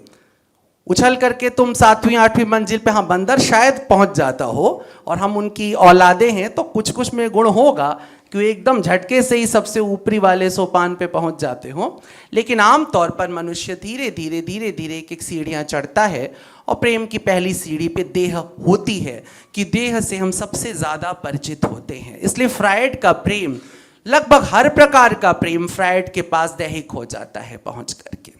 उछल करके तुम 7वीं 8वीं मंजिल पे, हाँ बंदर शायद पहुंच जाता हो और हम उनकी औलादे हैं तो कुछ कुछ में गुण होगा कि एकदम झटके से ही सबसे ऊपरी वाले सोपान पे पहुंच जाते हो, लेकिन आमतौर पर मनुष्य धीरे धीरे एक एक सीढ़ियां चढ़ता है। और प्रेम की पहली सीढ़ी पे देह होती है कि देह से हम सबसे ज़्यादा परिचित होते हैं। इसलिए फ्रायड का प्रेम, लगभग हर प्रकार का प्रेम फ्रायड के पास दैहिक हो जाता है पहुंच करके।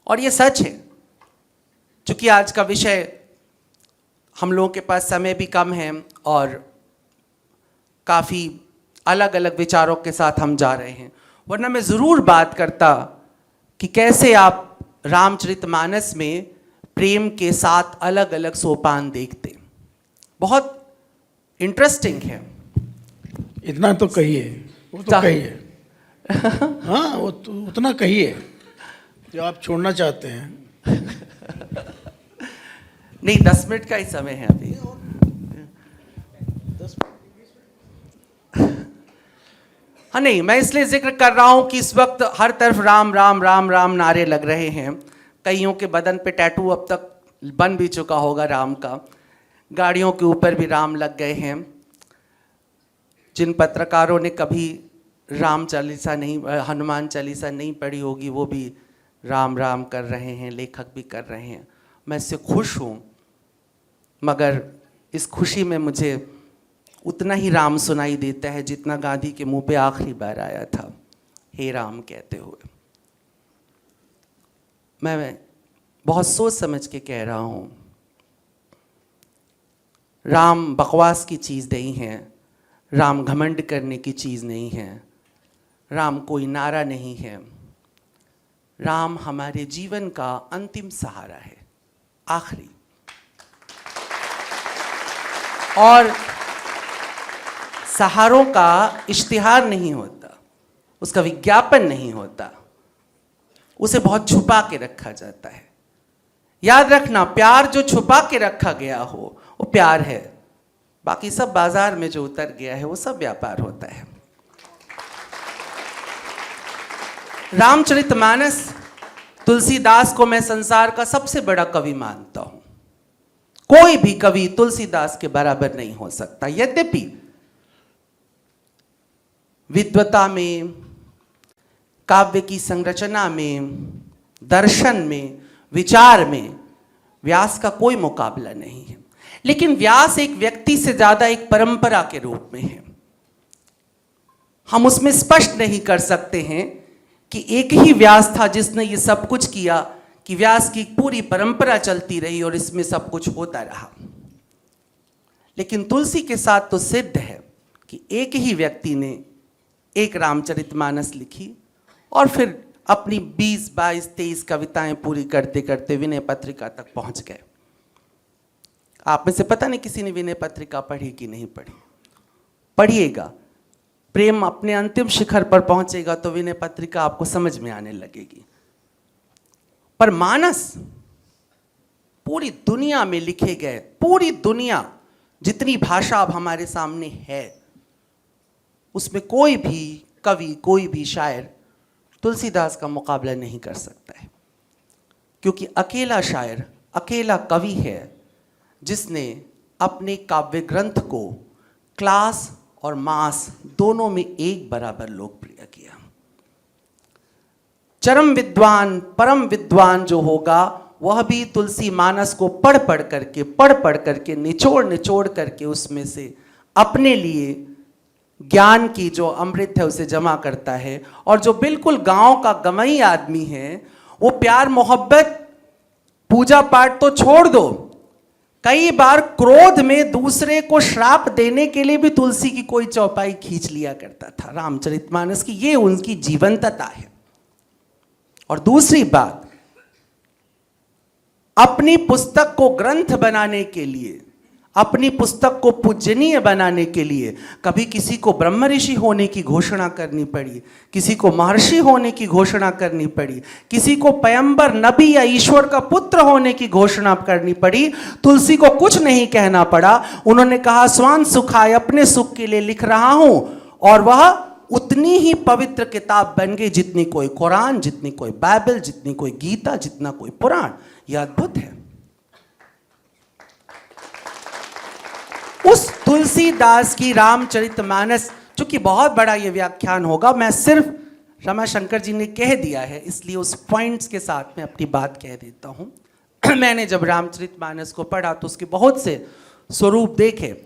और ये सच है। चूंकि आज का विषय, हम लोगों के पास समय भी कम है और काफ़ी अलग अलग विचारों के साथ हम जा रहे हैं, वरना मैं ज़रूर बात करता कि कैसे आप रामचरितमानस में प्रेम के 7 अलग अलग सोपान देखते। बहुत इंटरेस्टिंग है। इतना तो कहिए, वो तो कहिए। हाँ, वो तो उतना कहिए जो आप छोड़ना चाहते हैं। नहीं, 10 मिनट का ही समय है अभी। हाँ नहीं, मैं इसलिए जिक्र कर रहा हूं कि इस वक्त हर तरफ राम राम राम राम नारे लग रहे हैं। कईयों के बदन पे टैटू अब तक बन भी चुका होगा राम का। गाड़ियों के ऊपर भी राम लग गए हैं। जिन पत्रकारों ने कभी राम चालीसा नहीं, हनुमान चालीसा नहीं पढ़ी होगी, वो भी राम राम कर रहे हैं, लेखक भी कर रहे हैं। मैं इससे खुश हूँ, मगर इस खुशी में मुझे उतना ही राम सुनाई देता है जितना गांधी के मुंह पे आखिरी बार आया था, हे राम कहते हुए। मैं बहुत सोच समझ के कह रहा हूँ। राम बकवास की चीज़ नहीं है, राम घमंड करने की चीज़ नहीं है, राम कोई नारा नहीं है। राम हमारे जीवन का अंतिम सहारा है, आखिरी। और सहारों का इश्तिहार नहीं होता, उसका विज्ञापन नहीं होता, उसे बहुत छुपा के रखा जाता है। याद रखना, प्यार जो छुपा के रखा गया हो वो प्यार है, बाकी सब बाजार में जो उतर गया है वो सब व्यापार होता है। रामचरितमानस, तुलसीदास को मैं संसार का सबसे बड़ा कवि मानता हूं। कोई भी कवि तुलसीदास के बराबर नहीं हो सकता। यद्यपि विद्वता में, काव्य की संरचना में, दर्शन में, विचार में व्यास का कोई मुकाबला नहीं है, लेकिन व्यास एक व्यक्ति से ज्यादा एक परंपरा के रूप में है। हम उसमें स्पष्ट नहीं कर सकते हैं कि एक ही व्यास था जिसने ये सब कुछ किया, कि व्यास की पूरी परंपरा चलती रही और इसमें सब कुछ होता रहा। लेकिन तुलसी के साथ तो सिद्ध है कि एक ही व्यक्ति ने एक रामचरितमानस लिखी और फिर अपनी 20, 22, 23 कविताएं पूरी करते करते विनय पत्रिका तक पहुंच गए। आप में से पता नहीं किसी ने विनय पत्रिका पढ़ी कि नहीं पढ़ी। पढ़िएगा, प्रेम अपने अंतिम शिखर पर पहुंचेगा तो विनय पत्रिका आपको समझ में आने लगेगी। पर मानस पूरी दुनिया में लिखे गए, पूरी दुनिया जितनी भाषा अब हमारे सामने है, उसमें कोई भी कवि, कोई भी शायर तुलसीदास का मुकाबला नहीं कर सकता है। क्योंकि अकेला शायर, अकेला कवि है जिसने अपने काव्य ग्रंथ को क्लास और मास दोनों में एक बराबर लोकप्रिय किया। चरम विद्वान, परम विद्वान जो होगा, वह भी तुलसी मानस को पढ़ पढ़ करके निचोड़ करके उसमें से अपने लिए ज्ञान की जो अमृत है उसे जमा करता है। और जो बिल्कुल गांव का गंवई आदमी है, वो प्यार मोहब्बत पूजा पाठ तो छोड़ दो, कई बार क्रोध में दूसरे को श्राप देने के लिए भी तुलसी की कोई चौपाई खींच लिया करता था रामचरितमानस की। ये उनकी जीवंतता है। और दूसरी बात, अपनी पुस्तक को ग्रंथ बनाने के लिए, अपनी पुस्तक को पूजनीय बनाने के लिए कभी किसी को ब्रह्म ऋषि होने की घोषणा करनी पड़ी, किसी को महर्षि होने की घोषणा करनी पड़ी, किसी को पैगंबर नबी या ईश्वर का पुत्र होने की घोषणा करनी पड़ी। तुलसी को कुछ नहीं कहना पड़ा। उन्होंने कहा स्वान सुखाय, अपने सुख के लिए लिख रहा हूं, और वह उतनी ही पवित्र किताब बन गई जितनी कोई कुरान, जितनी कोई बाइबल, जितनी कोई गीता, जितना कोई पुराण। यह अद्भुत है। उस तुलसीदास की रामचरितमानस, चूंकि बहुत बड़ा ये व्याख्यान होगा, मैं सिर्फ रमाशंकर जी ने कह दिया है इसलिए उस पॉइंट्स के साथ मैं अपनी बात कह देता हूं। मैंने जब रामचरितमानस को पढ़ा तो उसके बहुत से स्वरूप देखे,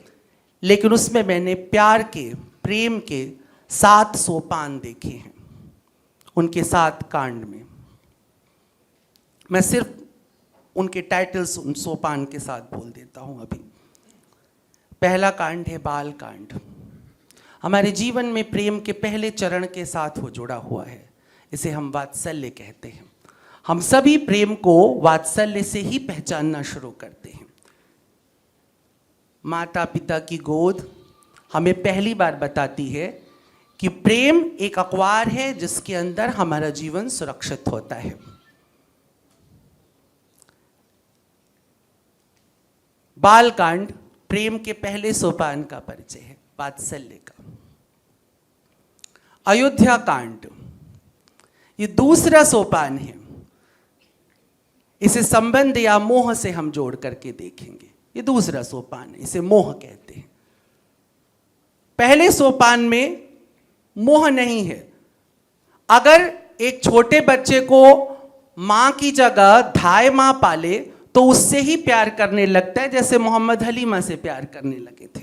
लेकिन उसमें मैंने प्यार के, प्रेम के 7 सोपान देखे हैं, उनके 7 कांड में। मैं सिर्फ उनके टाइटल्स उन सोपान के साथ बोल देता हूं अभी। पहला कांड है बाल कांड। हमारे जीवन में प्रेम के पहले चरण के साथ वो जुड़ा हुआ है। इसे हम वात्सल्य कहते हैं। हम सभी प्रेम को वात्सल्य से ही पहचानना शुरू करते हैं। माता पिता की गोद हमें पहली बार बताती है कि प्रेम एक अखबार है जिसके अंदर हमारा जीवन सुरक्षित होता है। बाल कांड प्रेम के पहले सोपान का परिचय है, वात्सल्य का। अयोध्या कांड ये दूसरा सोपान है। इसे संबंध या मोह से हम जोड़ करके देखेंगे। ये दूसरा सोपान है, इसे मोह कहते हैं। पहले सोपान में मोह नहीं है। अगर एक छोटे बच्चे को मां की जगह धाय मां पाले तो उससे ही प्यार करने लगता है, जैसे मोहम्मद हलीमा से प्यार करने लगे थे।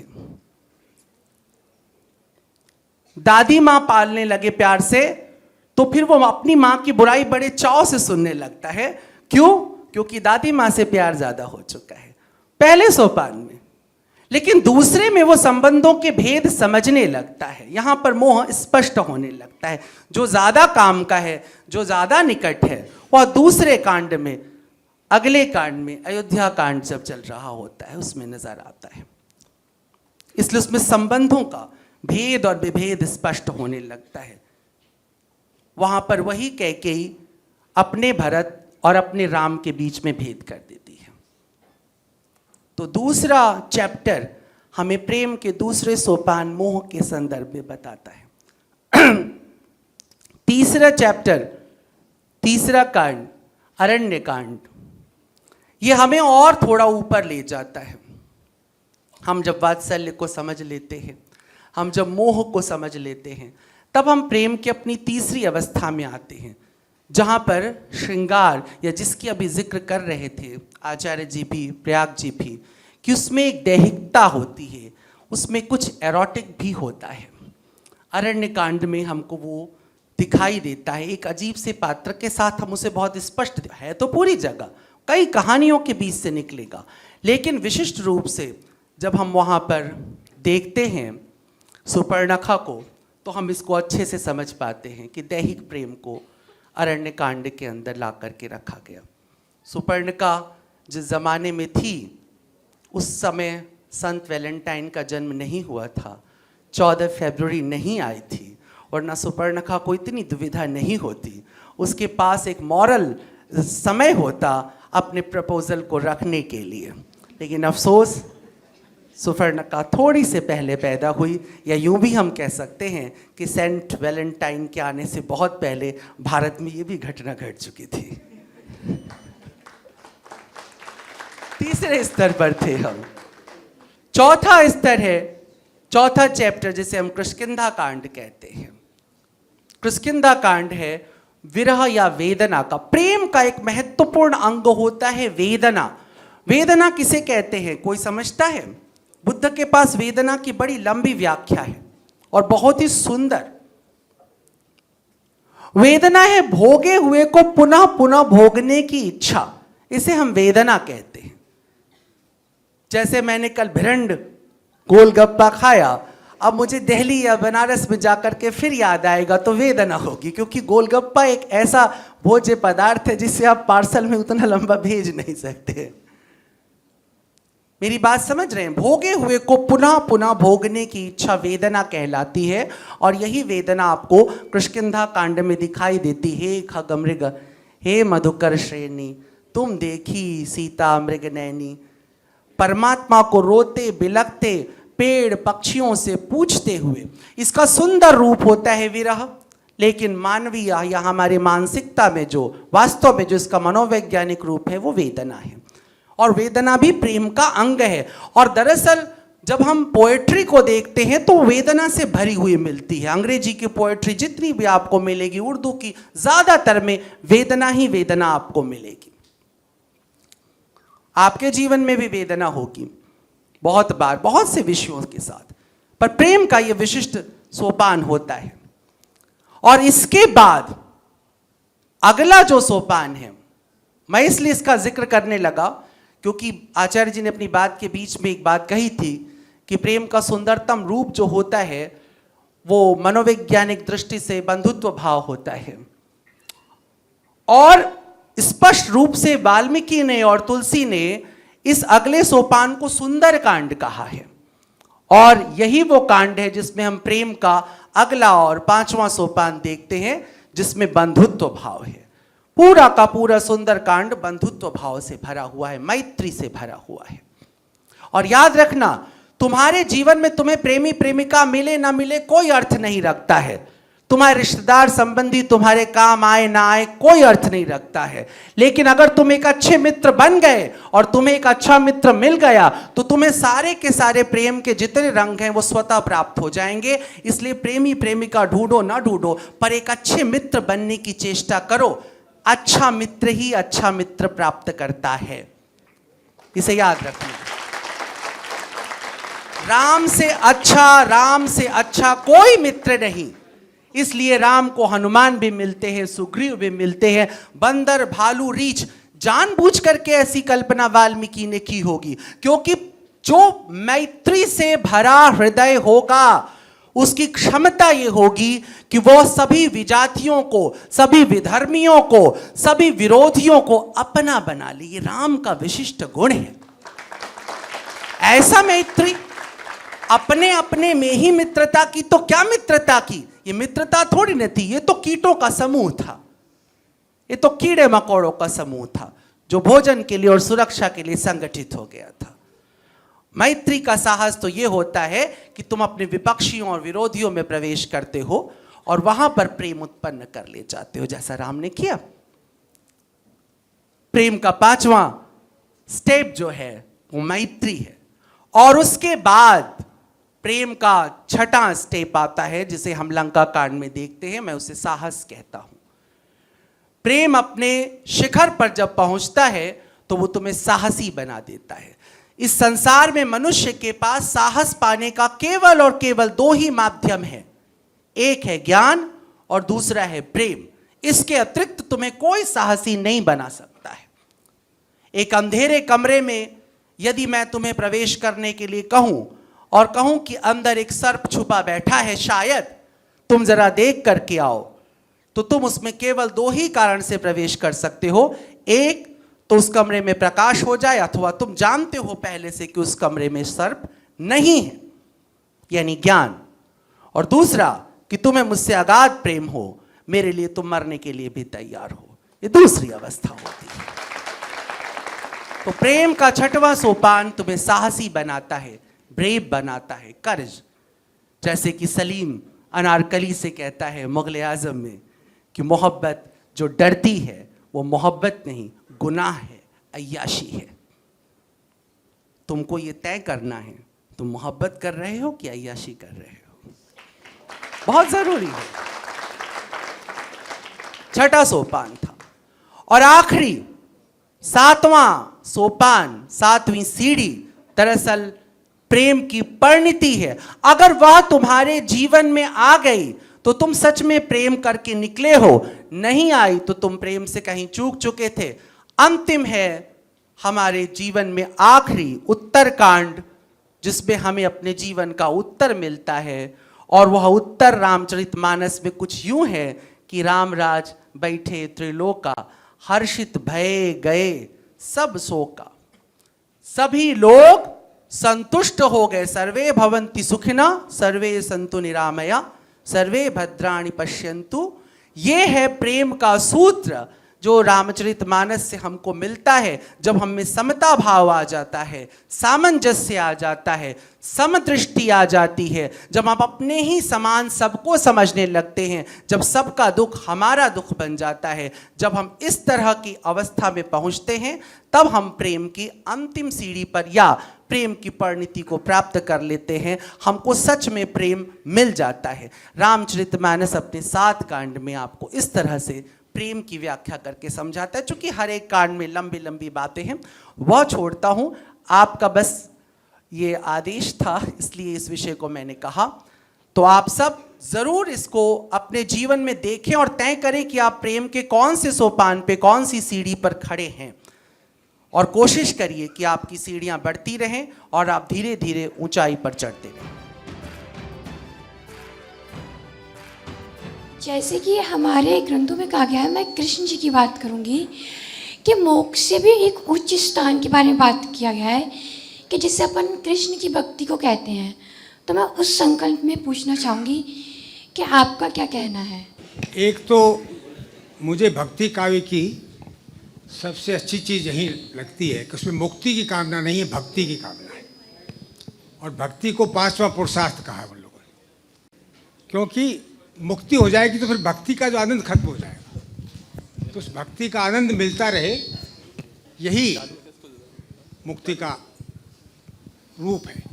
दादी मां पालने लगे प्यार से तो फिर वो अपनी मां की बुराई बड़े चाव से सुनने लगता है। क्यों? क्योंकि दादी मां से प्यार ज्यादा हो चुका है पहले सोपान में। लेकिन दूसरे में वो संबंधों के भेद समझने लगता है। यहां पर मोह स्पष्ट होने लगता है। जो ज्यादा काम का है, जो ज्यादा निकट है, वह दूसरे कांड में, अगले कांड में, अयोध्या कांड जब चल रहा होता है उसमें नजर आता है। इसलिए उसमें संबंधों का भेद और विभेद स्पष्ट होने लगता है। वहां पर वही कैकेयी अपने भरत और अपने राम के बीच में भेद कर देती है। तो दूसरा चैप्टर हमें प्रेम के दूसरे सोपान मोह के संदर्भ में बताता है। तीसरा चैप्टर, तीसरा कांड अरण्य कांड, ये हमें और थोड़ा ऊपर ले जाता है। हम जब वात्सल्य को समझ लेते हैं, हम जब मोह को समझ लेते हैं, तब हम प्रेम की अपनी तीसरी अवस्था में आते हैं, जहाँ पर श्रृंगार, या जिसकी अभी जिक्र कर रहे थे आचार्य जी भी, प्रयाग जी भी, कि उसमें एक दैहिकता होती है, उसमें कुछ एरोटिक भी होता है। अरण्य कांड में हमको वो दिखाई देता है। एक अजीब से पात्र के साथ हम उसे बहुत स्पष्ट है, तो पूरी जगह कई कहानियों के बीच से निकलेगा, लेकिन विशिष्ट रूप से जब हम वहाँ पर देखते हैं सुपर्णखा को, तो हम इसको अच्छे से समझ पाते हैं कि दैहिक प्रेम को अरण्य कांड के अंदर ला करके रखा गया। सुपर्णखा जिस जमाने में थी, उस समय संत वैलेंटाइन का जन्म नहीं हुआ था, 14 फरवरी नहीं आई थी, वरना सुपर्णखा को इतनी दुविधा नहीं होती। उसके पास एक मॉरल समय होता अपने प्रपोजल को रखने के लिए। लेकिन अफसोस सुपर्णखा थोड़ी से पहले पैदा हुई, या यूं भी हम कह सकते हैं कि सेंट वैलेंटाइन के आने से बहुत पहले भारत में ये भी घटना घट चुकी थी। तीसरे स्तर पर थे हम। चौथा स्तर है, चौथा चैप्टर जिसे हम किष्किंधा कांड कहते हैं। किष्किंधा कांड है विरह या वेदना का। प्रेम का एक महत्वपूर्ण अंग होता है वेदना। वेदना किसे कहते हैं, कोई समझता है? बुद्ध के पास वेदना की बड़ी लंबी व्याख्या है और बहुत ही सुंदर। वेदना है भोगे हुए को पुनः पुनः भोगने की इच्छा, इसे हम वेदना कहते हैं। जैसे मैंने कल भिरंड गोलगप्पा खाया, अब मुझे दिल्ली या बनारस में जाकर के फिर याद आएगा तो वेदना होगी, क्योंकि गोलगप्पा एक ऐसा भोज्य पदार्थ है जिसे आप पार्सल में उतना लंबा भेज नहीं सकते। मेरी बात समझ रहे हैं? भोगे हुए को पुनः पुनः भोगने की इच्छा वेदना कहलाती है, और यही वेदना आपको किष्किंधा कांड में दिखाई देती है। हे खगमृग, हे मधुकर श्रेणी, तुम देखी सीता मृग नैनी। परमात्मा को रोते बिलखते पेड़ पक्षियों से पूछते हुए, इसका सुंदर रूप होता है विरह, लेकिन मानवीय या हमारे मानसिकता में जो वास्तव में जो इसका मनोवैज्ञानिक रूप है वो वेदना है, और वेदना भी प्रेम का अंग है। और दरअसल जब हम पोएट्री को देखते हैं तो वेदना से भरी हुई मिलती है। अंग्रेजी की पोएट्री जितनी भी आपको मिलेगी, उर्दू की ज़्यादातर में वेदना ही वेदना आपको मिलेगी। आपके जीवन में भी वेदना होगी बहुत बार, बहुत से विषयों के साथ, पर प्रेम का यह विशिष्ट सोपान होता है। और इसके बाद अगला जो सोपान है, मैं इसलिए इसका जिक्र करने लगा क्योंकि आचार्य जी ने अपनी बात के बीच में एक बात कही थी कि प्रेम का सुंदरतम रूप जो होता है वो मनोवैज्ञानिक दृष्टि से बंधुत्व भाव होता है। और स्पष्ट रूप से वाल्मीकि ने और तुलसी ने इस अगले सोपान को सुंदर कांड कहा है, और यही वो कांड है जिसमें हम प्रेम का अगला और 5वां सोपान देखते हैं, जिसमें बंधुत्व भाव है। पूरा का पूरा सुंदर कांड बंधुत्व भाव से भरा हुआ है, मैत्री से भरा हुआ है। और याद रखना, तुम्हारे जीवन में तुम्हें प्रेमी प्रेमिका मिले ना मिले कोई अर्थ नहीं रखता है। तुम्हारे रिश्तेदार संबंधी तुम्हारे काम आए ना आए कोई अर्थ नहीं रखता है। लेकिन अगर तुम एक अच्छे मित्र बन गए और तुम्हें एक अच्छा मित्र मिल गया तो तुम्हें सारे के सारे प्रेम के जितने रंग हैं वो स्वतः प्राप्त हो जाएंगे। इसलिए प्रेमी प्रेमिका ढूंढो ना ढूंढो, पर एक अच्छे मित्र बनने की चेष्टा करो। अच्छा मित्र ही अच्छा मित्र प्राप्त करता है, इसे याद रखना। राम से अच्छा कोई मित्र नहीं। इसलिए राम को हनुमान भी मिलते हैं, सुग्रीव भी मिलते हैं, बंदर भालू रीछ। जानबूझ करके ऐसी कल्पना वाल्मीकि ने की होगी, क्योंकि जो मैत्री से भरा हृदय होगा उसकी क्षमता ये होगी कि वो सभी विजातियों को, सभी विधर्मियों को, सभी विरोधियों को अपना बना ले। ये राम का विशिष्ट गुण है। ऐसा मैत्री अपने अपने में ही मित्रता की, तो क्या मित्रता की? ये मित्रता थोड़ी न थी, ये तो कीटों का समूह था, ये तो कीड़े मकोड़ों का समूह था जो भोजन के लिए और सुरक्षा के लिए संगठित हो गया था। मैत्री का साहस तो ये होता है कि तुम अपने विपक्षियों और विरोधियों में प्रवेश करते हो और वहां पर प्रेम उत्पन्न कर ले जाते हो, जैसा राम ने किया। प्रेम का 5वां स्टेप जो है वो मैत्री है। और उसके बाद प्रेम का 6वां स्टेप आता है जिसे हम लंका कांड में देखते हैं, मैं उसे साहस कहता हूं। प्रेम अपने शिखर पर जब पहुंचता है तो वो तुम्हें साहसी बना देता है। इस संसार में मनुष्य के पास साहस पाने का केवल और केवल 2 ही माध्यम है, एक है ज्ञान और दूसरा है प्रेम। इसके अतिरिक्त तुम्हें कोई साहसी नहीं बना सकता है। एक अंधेरे कमरे में यदि मैं तुम्हें प्रवेश करने के लिए कहूं और कहूं कि अंदर एक सर्प छुपा बैठा है, शायद तुम जरा देख करके आओ, तो तुम उसमें केवल 2 ही कारण से प्रवेश कर सकते हो। एक तो उस कमरे में प्रकाश हो जाए, अथवा तुम जानते हो पहले से कि उस कमरे में सर्प नहीं है, यानी ज्ञान। और दूसरा कि तुम्हें मुझसे अगाध प्रेम हो, मेरे लिए तुम मरने के लिए भी तैयार हो, ये दूसरी अवस्था होती है। तो प्रेम का 6वां सोपान तुम्हें साहसी बनाता है, ब्रेव बनाता है, कर्ज। जैसे कि सलीम अनारकली से कहता है मुगल आजम में कि मोहब्बत जो डरती है वो मोहब्बत नहीं, गुनाह है, अय्याशी है। तुमको ये तय करना है तुम मोहब्बत कर रहे हो कि अय्याशी कर रहे हो, बहुत जरूरी है। 6वां सोपान था। और आखिरी 7वां सोपान, 7वीं सीढ़ी दरअसल प्रेम की परिणति है। अगर वह तुम्हारे जीवन में आ गई तो तुम सच में प्रेम करके निकले हो, नहीं आई तो तुम प्रेम से कहीं चूक चुके थे। अंतिम है हमारे जीवन में आखिरी उत्तरकांड, जिसमें हमें अपने जीवन का उत्तर मिलता है। और वह उत्तर रामचरितमानस में कुछ यूं है कि रामराज बैठे त्रिलोका, हर्षित भये गए सब शोका। सभी लोग संतुष्ट हो गए, सर्वे भवन्ति सुखिना सर्वे सन्तु निरामया सर्वे भद्राणि पश्यन्तु। ये है प्रेम का सूत्र जो रामचरितमानस से हमको मिलता है। जब हम में समता भाव आ जाता है, सामंजस्य आ जाता है, समदृष्टि आ जाती है, जब हम अपने ही समान सबको समझने लगते हैं, जब सबका दुख हमारा दुख बन जाता है, जब हम इस तरह की अवस्था में पहुंचते हैं, तब हम प्रेम की अंतिम सीढ़ी पर या प्रेम की परिणति को प्राप्त कर लेते हैं। हमको सच में प्रेम मिल जाता है। रामचरितमानस अपने 7 कांड में आपको इस तरह से प्रेम की व्याख्या करके समझाता है। चूंकि हर एक कांड में लंबी लंबी बातें हैं, वह छोड़ता हूं। आपका बस ये आदेश था, इसलिए इस विषय को मैंने कहा। तो आप सब जरूर इसको अपने जीवन में देखें और तय करें कि आप प्रेम के कौन से सोपान पे, कौन सी सीढ़ी पर खड़े हैं, और कोशिश करिए कि आपकी सीढ़ियां बढ़ती रहें और आप धीरे धीरे ऊंचाई पर चढ़ते रहें। जैसे कि हमारे ग्रंथों में कहा गया है, मैं कृष्ण जी की बात करूंगी कि मोक्ष से भी एक उच्च स्थान के बारे में बात किया गया है कि जिसे अपन कृष्ण की भक्ति को कहते हैं। तो मैं उस संकल्प में पूछना चाहूँगी कि आपका क्या कहना है। एक तो मुझे भक्ति काव्य की सबसे अच्छी चीज़ यही लगती है कि उसमें मुक्ति की कामना नहीं है, भक्ति की कामना है। और भक्ति को 5वां पुरुषार्थ कहा है उन लोगों ने, क्योंकि मुक्ति हो जाएगी तो फिर भक्ति का जो आनंद खत्म हो जाएगा। तो उस भक्ति का आनंद मिलता रहे, यही मुक्ति का रूप है।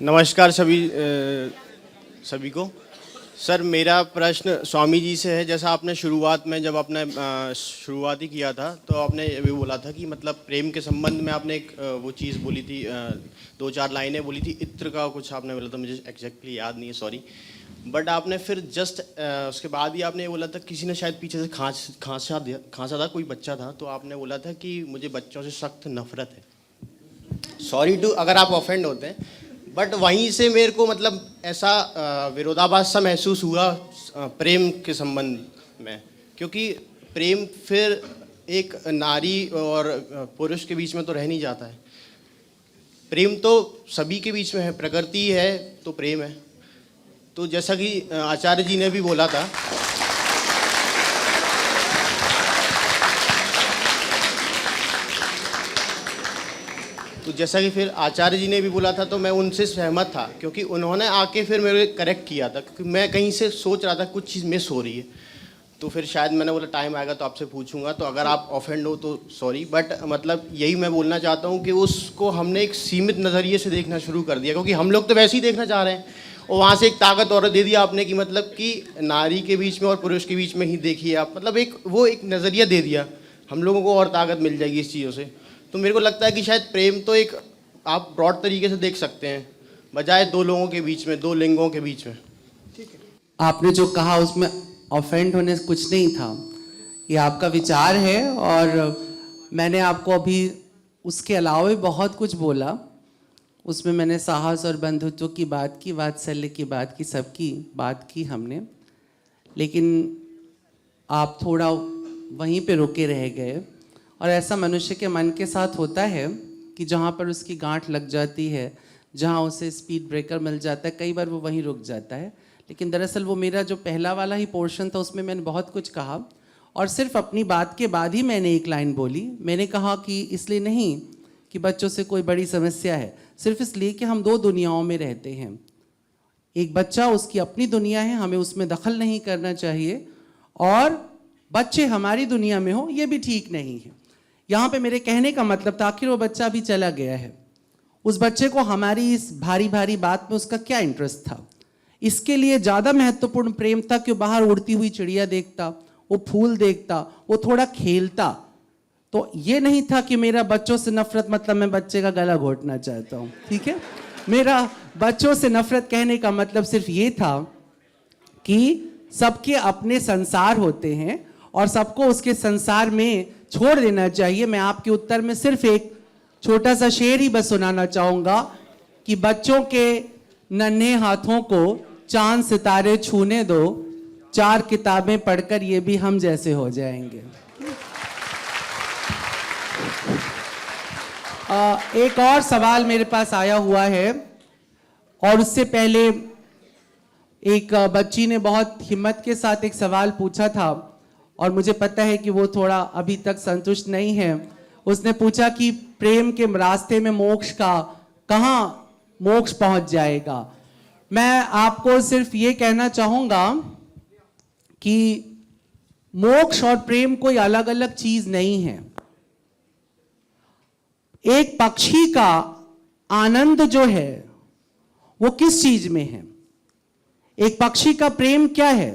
नमस्कार सभी को। सर, मेरा प्रश्न स्वामी जी से है। जैसा आपने शुरुआत में जब आपने शुरुआत ही किया था तो आपने ये बोला था कि मतलब प्रेम के संबंध में आपने एक वो चीज़ बोली थी, 2-4 लाइनें बोली थी, इत्र का कुछ आपने बोला था, मुझे एग्जैक्टली याद नहीं है, सॉरी। बट आपने फिर जस्ट उसके बाद ही आपने ये बोला था, किसी ने शायद पीछे से खांसा था, कोई बच्चा था, तो आपने बोला था कि मुझे बच्चों से सख्त नफरत है। सॉरी टू अगर आप ऑफेंड होते हैं, बट वहीं से मेरे को मतलब ऐसा विरोधाभास सा महसूस हुआ प्रेम के संबंध में, क्योंकि प्रेम फिर एक नारी और पुरुष के बीच में तो रह नहीं जाता है। प्रेम तो सभी के बीच में है, प्रकृति है तो प्रेम है। तो जैसा कि आचार्य जी ने भी बोला था, तो जैसा कि फिर आचार्य जी ने भी बोला था, तो मैं उनसे सहमत था, क्योंकि उन्होंने आके फिर मेरे करेक्ट किया था, क्योंकि मैं कहीं से सोच रहा था कुछ चीज़ मिस हो रही है। तो फिर शायद मैंने बोला टाइम आएगा तो आपसे पूछूंगा, तो अगर आप ऑफेंड हो तो सॉरी। बट मतलब यही मैं बोलना चाहता हूँ कि उसको हमने एक सीमित नज़रिए से देखना शुरू कर दिया, क्योंकि हम लोग तो वैसे ही देखना चाह रहे हैं, और वहाँ से एक ताकत और दे दिया आपने कि मतलब कि नारी के बीच में और पुरुष के बीच में ही देखिए आप, मतलब एक नज़रिया दे दिया हम लोगों को, और ताकत मिल जाएगी इस चीज़ों से। तो मेरे को लगता है कि शायद प्रेम तो एक आप ब्रॉड तरीके से देख सकते हैं, बजाय 2 लोगों के बीच में, 2 लिंगों के बीच में। ठीक है, आपने जो कहा उसमें ऑफेंड होने से कुछ नहीं था, ये आपका विचार है। और मैंने आपको अभी उसके अलावा भी बहुत कुछ बोला, उसमें मैंने साहस और बंधुत्व की बात की, वात्सल्य की बात की, सबकी बात की हमने, लेकिन आप थोड़ा वहीं पे रुके रह गए। और ऐसा मनुष्य के मन के साथ होता है कि जहाँ पर उसकी गांठ लग जाती है, जहाँ उसे स्पीड ब्रेकर मिल जाता है, कई बार वो वहीं रुक जाता है। लेकिन दरअसल वो मेरा जो पहला वाला ही पोर्शन था, उसमें मैंने बहुत कुछ कहा, और सिर्फ अपनी बात के बाद ही मैंने एक लाइन बोली। मैंने कहा कि इसलिए नहीं कि बच्चों से कोई बड़ी समस्या है, सिर्फ इसलिए कि हम 2 दुनियाओं में रहते हैं। एक बच्चा उसकी अपनी दुनिया है, हमें उसमें दखल नहीं करना चाहिए, और बच्चे हमारी दुनिया में हो ये भी ठीक नहीं है। यहाँ पे मेरे कहने का मतलब था, आखिर वो बच्चा भी चला गया है, उस बच्चे को हमारी इस भारी भारी बात में उसका क्या इंटरेस्ट था। इसके लिए ज़्यादा महत्वपूर्ण प्रेम था कि वो बाहर उड़ती हुई चिड़िया देखता, वो फूल देखता, वो थोड़ा खेलता। तो ये नहीं था कि मेरा बच्चों से नफरत मतलब मैं बच्चे का गला घोटना चाहता हूँ, ठीक है। मेरा बच्चों से नफरत कहने का मतलब सिर्फ ये था कि सबके अपने संसार होते हैं और सबको उसके संसार में छोड़ देना चाहिए। मैं आपके उत्तर में सिर्फ एक छोटा सा शेर ही बस सुनाना चाहूँगा कि बच्चों के नन्हे हाथों को चांद सितारे छूने दो, 4 किताबें पढ़कर ये भी हम जैसे हो जाएंगे। एक और सवाल मेरे पास आया हुआ है, और उससे पहले एक बच्ची ने बहुत हिम्मत के साथ एक सवाल पूछा था, और मुझे पता है कि वो थोड़ा अभी तक संतुष्ट नहीं है। उसने पूछा कि प्रेम के रास्ते में मोक्ष का कहाँ मोक्ष पहुंच जाएगा। मैं आपको सिर्फ ये कहना चाहूंगा कि मोक्ष और प्रेम कोई अलग अलग चीज नहीं है। एक पक्षी का आनंद जो है वो किस चीज में है? एक पक्षी का प्रेम क्या है?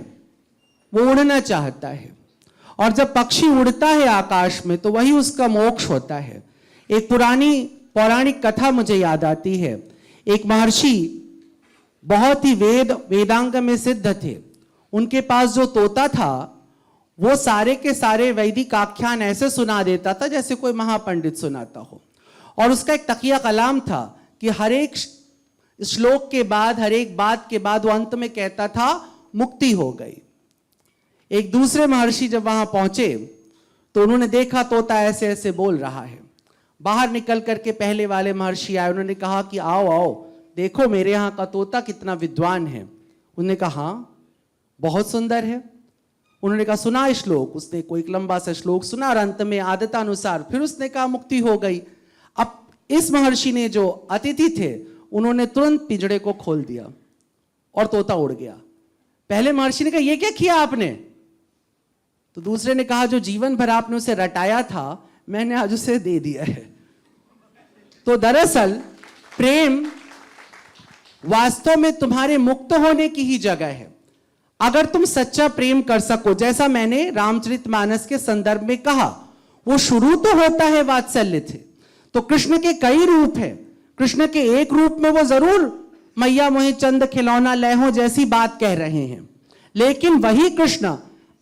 वो उड़ना चाहता है, और जब पक्षी उड़ता है आकाश में तो वही उसका मोक्ष होता है। एक पुरानी पौराणिक कथा मुझे याद आती है। एक महर्षि बहुत ही वेदांग में सिद्ध थे। उनके पास जो तोता था वो सारे के सारे वैदिक आख्यान ऐसे सुना देता था जैसे कोई महापंडित सुनाता हो, और उसका एक तकिया कलाम था कि हर एक श्लोक के बाद, हर एक बात के बाद वो अंत में कहता था मुक्ति हो गई। एक दूसरे महर्षि जब वहां पहुंचे तो उन्होंने देखा तोता ऐसे ऐसे बोल रहा है। बाहर निकल करके पहले वाले महर्षि आए, उन्होंने कहा कि आओ आओ देखो मेरे यहाँ का तोता कितना विद्वान है। उन्होंने कहा हाँ बहुत सुंदर है। उन्होंने कहा सुना श्लोक। उसने कोई लंबा सा श्लोक सुना और अंत में आदतानुसार फिर उसने कहा मुक्ति हो गई। अब इस महर्षि ने, जो अतिथि थे, उन्होंने तुरंत पिंजड़े को खोल दिया और तोता उड़ गया। पहले महर्षि ने कहा ये क्या किया आपने? तो दूसरे ने कहा जो जीवन भर आपने उसे रटाया था मैंने आज उसे दे दिया है। तो दरअसल प्रेम वास्तव में तुम्हारे मुक्त होने की ही जगह है। अगर तुम सच्चा प्रेम कर सको, जैसा मैंने रामचरितमानस के संदर्भ में कहा, वो शुरू तो होता है वात्सल्य से। तो कृष्ण के कई रूप हैं। कृष्ण के एक रूप में वो जरूर मैया मोहि चंद खिलौना लहो जैसी बात कह रहे हैं, लेकिन वही कृष्ण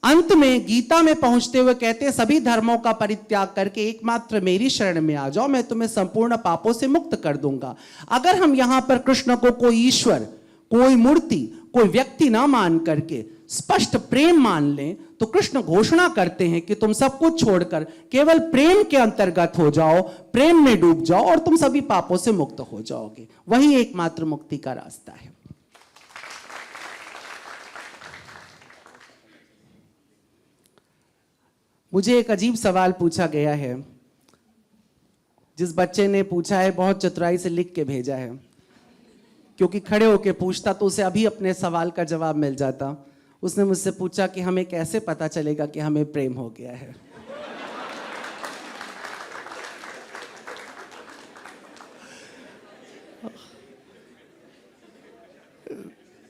अंत में गीता में पहुंचते हुए कहते हैं सभी धर्मों का परित्याग करके एकमात्र मेरी शरण में आ जाओ, मैं तुम्हें संपूर्ण पापों से मुक्त कर दूंगा। अगर हम यहां पर कृष्ण को कोई ईश्वर, कोई मूर्ति, कोई व्यक्ति ना मान करके स्पष्ट प्रेम मान लें, तो कृष्ण घोषणा करते हैं कि तुम सब कुछ छोड़कर केवल प्रेम के अंतर्गत हो जाओ, प्रेम में डूब जाओ और तुम सभी पापों से मुक्त हो जाओगे। वही एकमात्र मुक्ति का रास्ता है। मुझे एक अजीब सवाल पूछा गया है। जिस बच्चे ने पूछा है बहुत चतुराई से लिख के भेजा है, क्योंकि खड़े होके पूछता तो उसे अभी अपने सवाल का जवाब मिल जाता। उसने मुझसे पूछा कि हमें कैसे पता चलेगा कि हमें प्रेम हो गया है।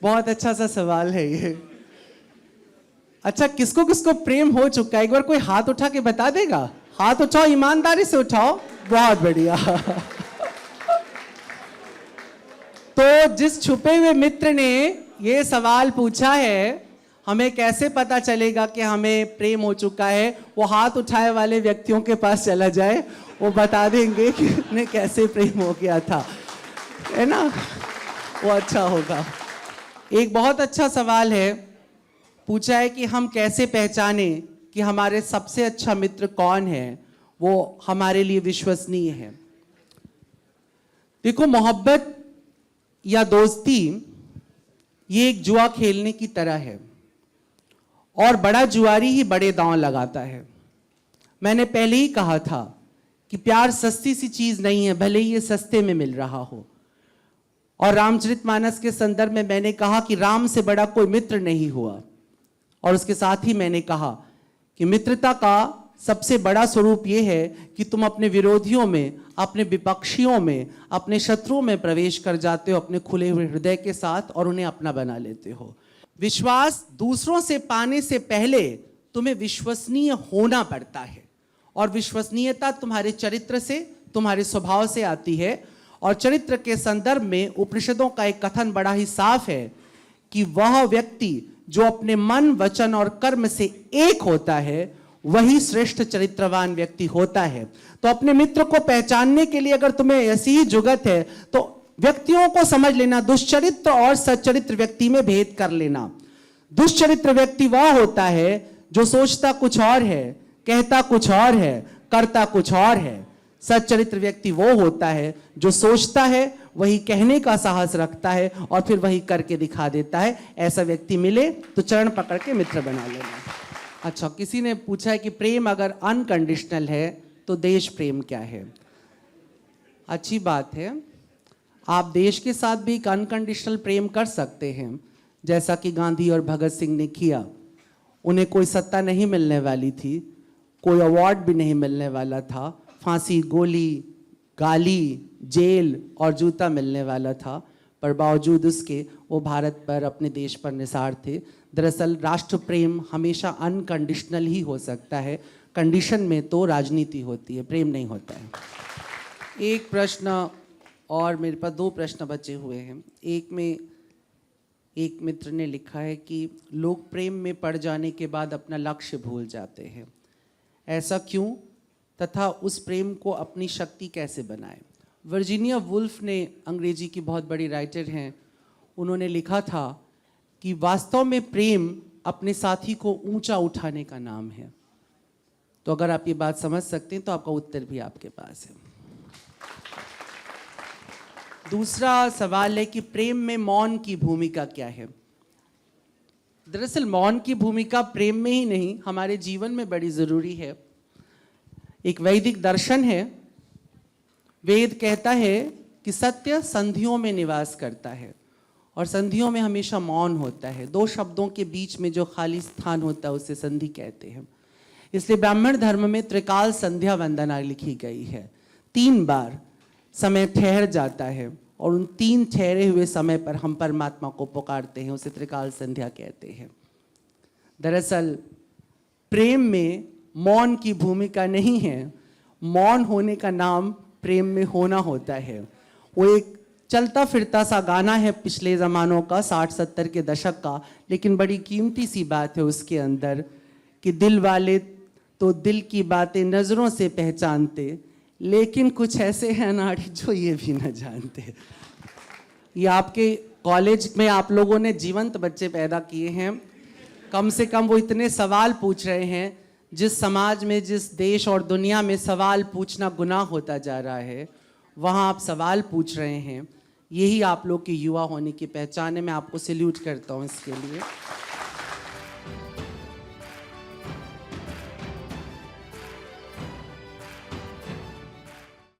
बहुत अच्छा सा सवाल है ये। अच्छा, किसको किसको प्रेम हो चुका है? एक बार कोई हाथ उठा के बता देगा? हाथ उठाओ, ईमानदारी से उठाओ। बहुत बढ़िया। तो जिस छुपे हुए मित्र ने ये सवाल पूछा है, हमें कैसे पता चलेगा कि हमें प्रेम हो चुका है, वो हाथ उठाए वाले व्यक्तियों के पास चला जाए, वो बता देंगे कि उन्हें कैसे प्रेम हो गया था, है ना? वो अच्छा होगा। एक बहुत अच्छा सवाल है पूछा है कि हम कैसे पहचाने कि हमारे सबसे अच्छा मित्र कौन है, वो हमारे लिए विश्वसनीय है। देखो, मोहब्बत या दोस्ती ये एक जुआ खेलने की तरह है, और बड़ा जुआरी ही बड़े दांव लगाता है। मैंने पहले ही कहा था कि प्यार सस्ती सी चीज नहीं है, भले ही ये सस्ते में मिल रहा हो। और रामचरितमानस के संदर्भ में मैंने कहा कि राम से बड़ा कोई मित्र नहीं हुआ, और उसके साथ ही मैंने कहा कि मित्रता का सबसे बड़ा स्वरूप यह है कि तुम अपने विरोधियों में, अपने विपक्षियों में, अपने शत्रुओं में प्रवेश कर जाते हो अपने खुले हुए हृदय के साथ, और उन्हें अपना बना लेते हो। विश्वास दूसरों से पाने से पहले तुम्हें विश्वसनीय होना पड़ता है, और विश्वसनीयता तुम्हारे चरित्र से, तुम्हारे स्वभाव से आती है। और चरित्र के संदर्भ में उपनिषदों का एक कथन बड़ा ही साफ है कि वह व्यक्ति जो अपने मन, वचन और कर्म से एक होता है वही श्रेष्ठ चरित्रवान व्यक्ति होता है। तो अपने मित्र को पहचानने के लिए अगर तुम्हें ऐसी ही जुगत है तो व्यक्तियों को समझ लेना, दुष्चरित्र और सच्चरित्र व्यक्ति में भेद कर लेना। दुष्चरित्र व्यक्ति वह होता है जो सोचता कुछ और है, कहता कुछ और है, करता कुछ और है। सच्चरित्र व्यक्ति वो होता है जो सोचता है, वही कहने का साहस रखता है और फिर वही करके दिखा देता है। ऐसा व्यक्ति मिले तो चरण पकड़ के मित्र बना लेना। अच्छा, किसी ने पूछा है कि प्रेम अगर अनकंडीशनल है तो देश प्रेम क्या है? अच्छी बात है, आप देश के साथ भी एक अनकंडीशनल प्रेम कर सकते हैं, जैसा कि गांधी और भगत सिंह ने किया। उन्हें कोई सत्ता नहीं मिलने वाली थी, कोई अवार्ड भी नहीं मिलने वाला था, फांसी, गोली, गाली, जेल और जूता मिलने वाला था, पर बावजूद उसके वो भारत पर, अपने देश पर निसार थे। दरअसल राष्ट्र प्रेम हमेशा अनकंडीशनल ही हो सकता है, कंडीशन में तो राजनीति होती है, प्रेम नहीं होता है। एक प्रश्न और, मेरे पास 2 प्रश्न बचे हुए हैं। एक में एक मित्र ने लिखा है कि लोग प्रेम में पड़ जाने के बाद अपना लक्ष्य भूल जाते हैं, ऐसा क्यों, तथा उस प्रेम को अपनी शक्ति कैसे बनाएं? वर्जीनिया वुल्फ ने, अंग्रेजी की बहुत बड़ी राइटर हैं, उन्होंने लिखा था कि वास्तव में प्रेम अपने साथी को ऊंचा उठाने का नाम है। तो अगर आप ये बात समझ सकते हैं तो आपका उत्तर भी आपके पास है। दूसरा सवाल है कि प्रेम में मौन की भूमिका क्या है? दरअसल मौन की भूमिका प्रेम में ही नहीं, हमारे जीवन में बड़ी जरूरी है। एक वैदिक दर्शन है, वेद कहता है कि सत्य संधियों में निवास करता है और संधियों में हमेशा मौन होता है। 2 शब्दों के बीच में जो खाली स्थान होता है उसे संधि कहते हैं। इसलिए ब्राह्मण धर्म में त्रिकाल संध्या वंदना लिखी गई है। 3 बार समय ठहर जाता है और उन 3 ठहरे हुए समय पर हम परमात्मा को पुकारते हैं, उसे त्रिकाल संध्या कहते हैं। दरअसल प्रेम में मौन की भूमिका नहीं है, मौन होने का नाम प्रेम में होना होता है। वो एक चलता फिरता सा गाना है पिछले ज़मानों का, 60-70 के दशक का, लेकिन बड़ी कीमती सी बात है उसके अंदर कि दिल वाले तो दिल की बातें नज़रों से पहचानते, लेकिन कुछ ऐसे हैं अनाड़ी जो ये भी न जानते। ये आपके कॉलेज में आप लोगों ने जीवंत बच्चे पैदा किए हैं, कम से कम वो इतने सवाल पूछ रहे हैं। जिस समाज में, जिस देश और दुनिया में सवाल पूछना गुनाह होता जा रहा है, वहाँ आप सवाल पूछ रहे हैं। यही आप लोग के युवा होने की पहचान है। मैं आपको सैल्यूट करता हूँ इसके लिए।